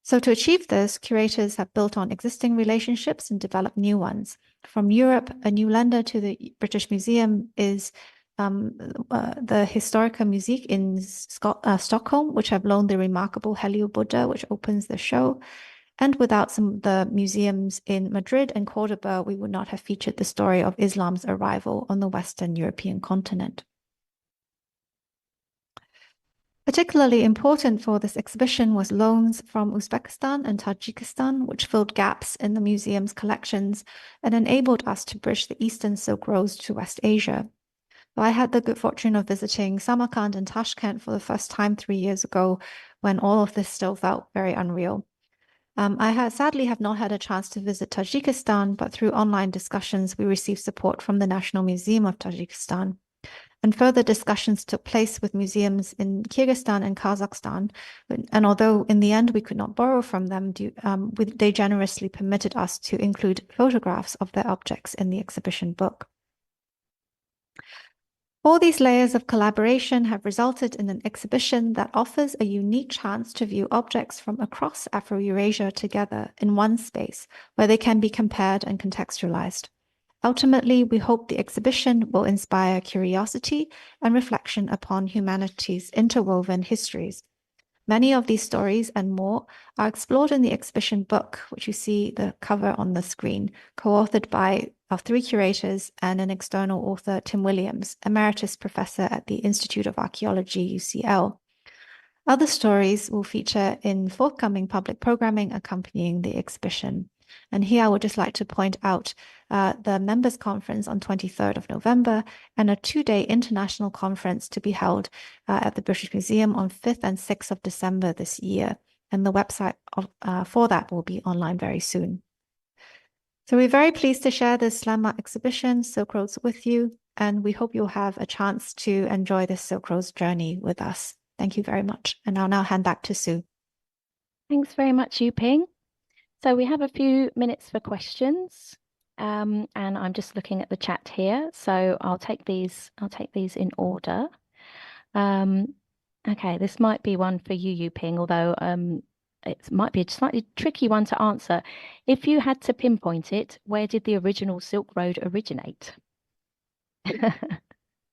So to achieve this, curators have built on existing relationships and developed new ones. From Europe, a new lender to the British Museum is the Historica Musik in Stockholm, which have loaned the remarkable Helio Buddha, which opens the show. And without some of the museums in Madrid and Cordoba, we would not have featured the story of Islam's arrival on the Western European continent. Particularly important for this exhibition was loans from Uzbekistan and Tajikistan, which filled gaps in the museum's collections and enabled us to bridge the Eastern Silk Roads to West Asia. I had the good fortune of visiting Samarkand and Tashkent for the first time 3 years ago, when all of this still felt very unreal. I sadly have not had a chance to visit Tajikistan, but through online discussions, we received support from the National Museum of Tajikistan. And further discussions took place with museums in Kyrgyzstan and Kazakhstan. And although in the end we could not borrow from them, they generously permitted us to include photographs of their objects in the exhibition book. All these layers of collaboration have resulted in an exhibition that offers a unique chance to view objects from across Afro-Eurasia together in one space, where they can be compared and contextualized. Ultimately, we hope the exhibition will inspire curiosity and reflection upon humanity's interwoven histories. Many of these stories and more are explored in the exhibition book, which you see the cover on the screen, co-authored by our 3 curators and an external author, Tim Williams, Emeritus Professor at the Institute of Archaeology, UCL. Other stories will feature in forthcoming public programming accompanying the exhibition. And here I would just like to point out the Members Conference on 23rd of November and a 2-day international conference to be held at the British Museum on 5th and 6th of December this year. And the website for that will be online very soon. So we're very pleased to share this landmark exhibition, Silk Roads, with you, and we hope you'll have a chance to enjoy this Silk Roads journey with us. Thank you very much. And I'll now hand back to Sue. Thanks very much, Yu-ping. So we have a few minutes for questions, and I'm just looking at the chat here. So I'll take these in order. Okay, this might be one for you, Yu-ping, although it might be a slightly tricky one to answer. If you had to pinpoint it, where did the original Silk Road originate?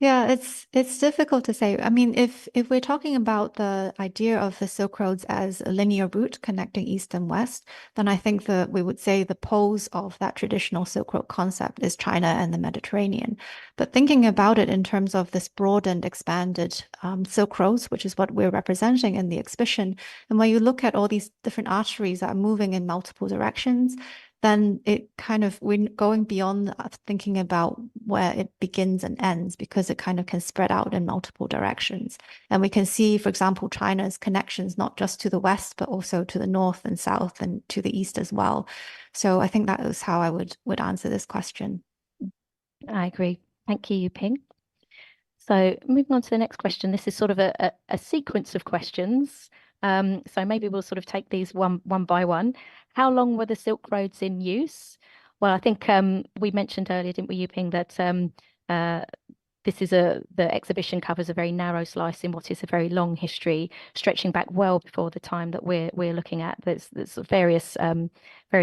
Yeah, it's difficult to say. I mean, if we're talking about the idea of the Silk Roads as a linear route connecting East and West, then I think that we would say the poles of that traditional Silk Road concept is China and the Mediterranean. But thinking about it in terms of this broadened, expanded Silk Roads, which is what we're representing in the exhibition, and when you look at all these different arteries that are moving in multiple directions, then it kind of we're going beyond thinking about where it begins and ends because it kind of can spread out in multiple directions. And we can see, for example, China's connections not just to the west, but also to the north and south and to the east as well. So I think that is how I would answer this question. I agree. Thank you, Yu-ping. So moving on to the next question. This is sort of a sequence of questions. So maybe we'll sort of take these one by one. How long were the Silk Roads in use? Well, I think we mentioned earlier, didn't we, Yuping, that uh, this is the exhibition covers a very narrow slice in what is a very long history, stretching back well before the time that we're looking at. There's various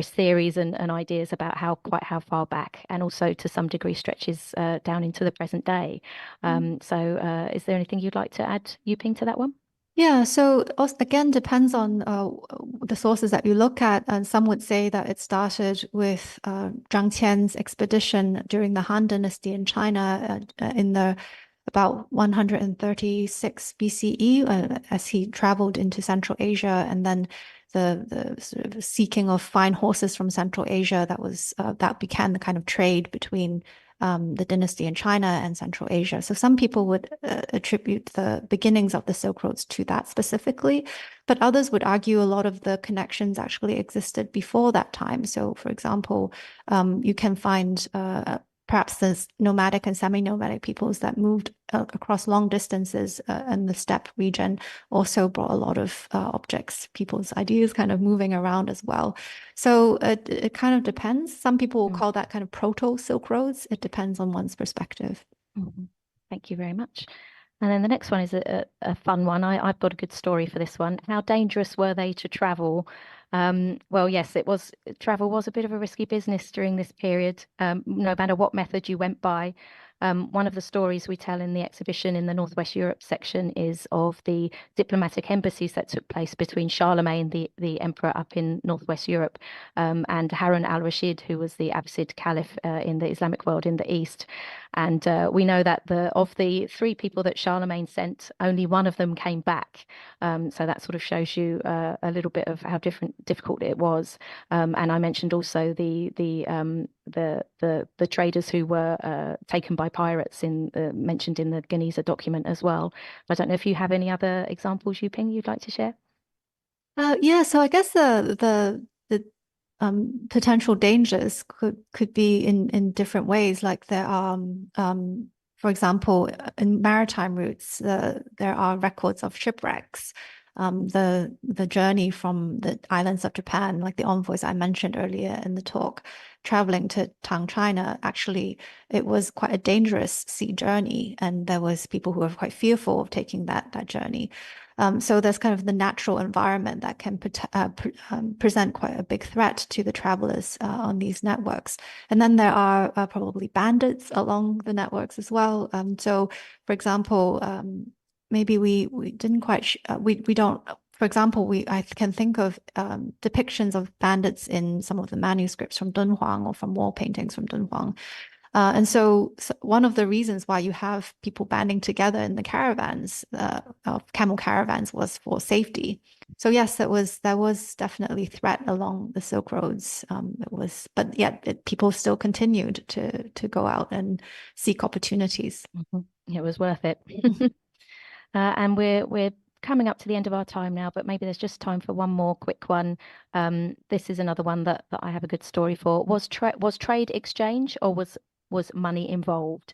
theories and ideas about quite how far back, and also to some degree stretches down into the present day. So, is there anything you'd like to add, Yuping, to that one? Yeah, so also, again, depends on the sources that you look at. And some would say that it started with Zhang Qian's expedition during the Han Dynasty in China in the about 136 BCE as he traveled into Central Asia, and then the sort of seeking of fine horses from Central Asia that began the kind of trade between the dynasty in China and Central Asia. So some people would attribute the beginnings of the Silk Roads to that specifically, but others would argue a lot of the connections actually existed before that time. So, for example, you can find perhaps the nomadic and semi-nomadic peoples that moved across long distances in the steppe region also brought a lot of objects, people's ideas kind of moving around as well. So it kind of depends. Some people will Mm. call that kind of proto Silk Roads. It depends on one's perspective. Mhm. Thank you very much. And then the next one is a fun one. I've got a good story for this one. How dangerous were they to travel? Well, yes, travel was a bit of a risky business during this period, no matter what method you went by. One of the stories we tell in the exhibition in the Northwest Europe section is of the diplomatic embassies that took place between Charlemagne, the emperor up in Northwest Europe, and Harun al-Rashid, who was the Abbasid caliph in the Islamic world in the East. And we know that of the three people that Charlemagne sent, only one of them came back. So that sort of shows you a little bit of how difficult it was. And I mentioned also the traders who were taken by pirates mentioned in the Geniza document as well. I don't know if you have any other examples, Yuping, you'd like to share? Yeah, so I guess the potential dangers could be in different ways. Like there are, for example, in maritime routes, there are records of shipwrecks. The journey from the islands of Japan, like the envoys I mentioned earlier in the talk, traveling to Tang China, actually, it was quite a dangerous sea journey, and there was people who were quite fearful of taking that journey. So there's kind of the natural environment that can present quite a big threat to the travelers on these networks. And then there are probably bandits along the networks as well. So, for example, maybe we didn't quite we don't. For example, I can think of depictions of bandits in some of the manuscripts from Dunhuang or from wall paintings from Dunhuang. And so one of the reasons why you have people banding together in the caravans, of camel caravans, was for safety. So yes, there was definitely threat along the Silk Roads. But yet people still continued to go out and seek opportunities. Mhm. It was worth it. And we're coming up to the end of our time now, but maybe there's just time for one more quick one. This is another one that I have a good story for. Was trade exchange, or was money involved.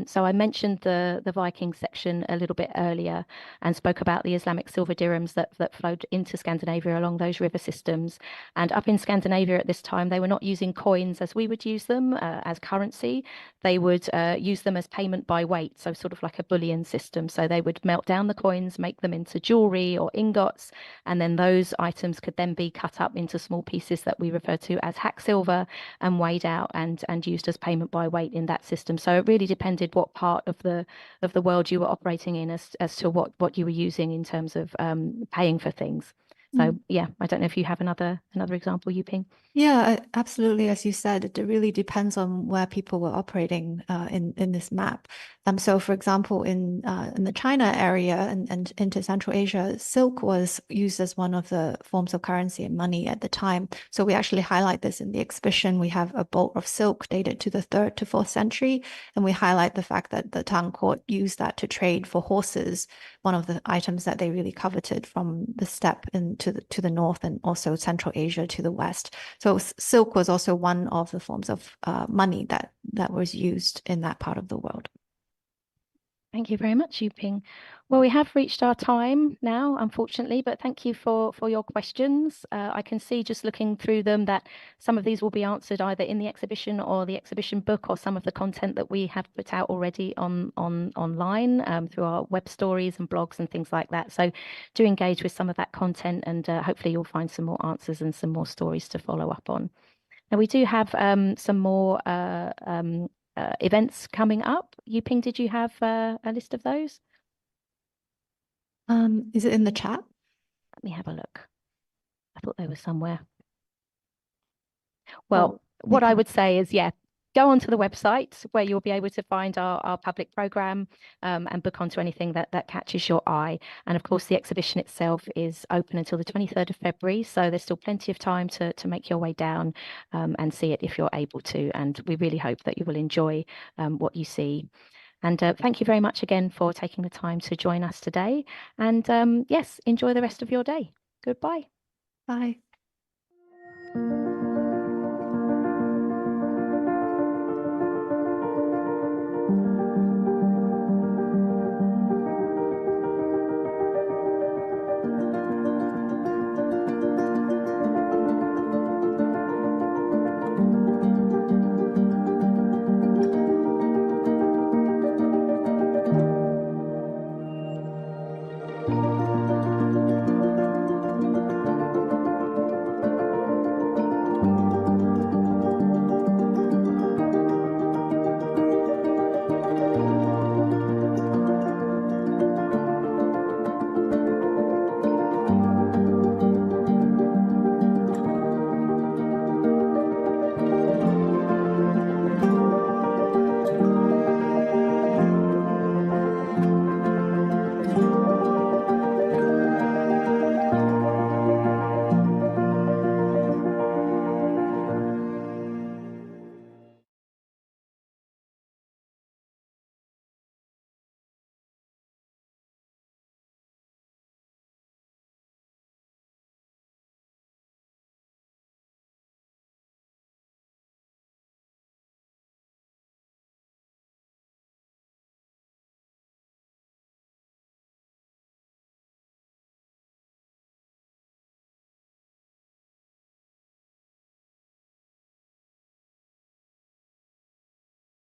So I mentioned the Viking section a little bit earlier and spoke about the Islamic silver dirhams that flowed into Scandinavia along those river systems. And up in Scandinavia at this time, they were not using coins as we would use them as currency. They would use them as payment by weight, so sort of like a bullion system. So they would melt down the coins, make them into jewelry or ingots, and then those items could then be cut up into small pieces that we refer to as hack silver and weighed out and used as payment by weight in that system. So it really depended what part of the world you were operating in as to what you were using in terms of paying for things. So yeah, I don't know if you have another example, Yu-ping. Yeah, absolutely. As you said, it really depends on where people were operating in this map. So, for example, in the China area and into Central Asia, silk was used as one of the forms of currency and money at the time. So we actually highlight this in the exhibition. We have a bolt of silk dated to the 3rd to 4th century, and we highlight the fact that the Tang court used that to trade for horses, one of the items that they really coveted from the steppe to the north and also Central Asia to the west. So silk was also one of the forms of money that was used in that part of the world. Thank you very much, Yuping. Well, we have reached our time now, unfortunately, but thank you for your questions. I can see just looking through them that some of these will be answered either in the exhibition or the exhibition book or some of the content that we have put out already online through our web stories and blogs and things like that. So do engage with some of that content and hopefully you'll find some more answers and some more stories to follow up on. Now, we do have some more events coming up. Yuping, did you have a list of those? Is it in the chat? Let me have a look. I thought they were somewhere. Well, what I would say is, yeah, go onto the website where you'll be able to find our public program and book onto anything that catches your eye. And of course, the exhibition itself is open until the 23rd of February. So there's still plenty of time to make your way down and see it if you're able to. And we really hope that you will enjoy what you see. And thank you very much again for taking the time to join us today. And yes, enjoy the rest of your day. Goodbye. Bye.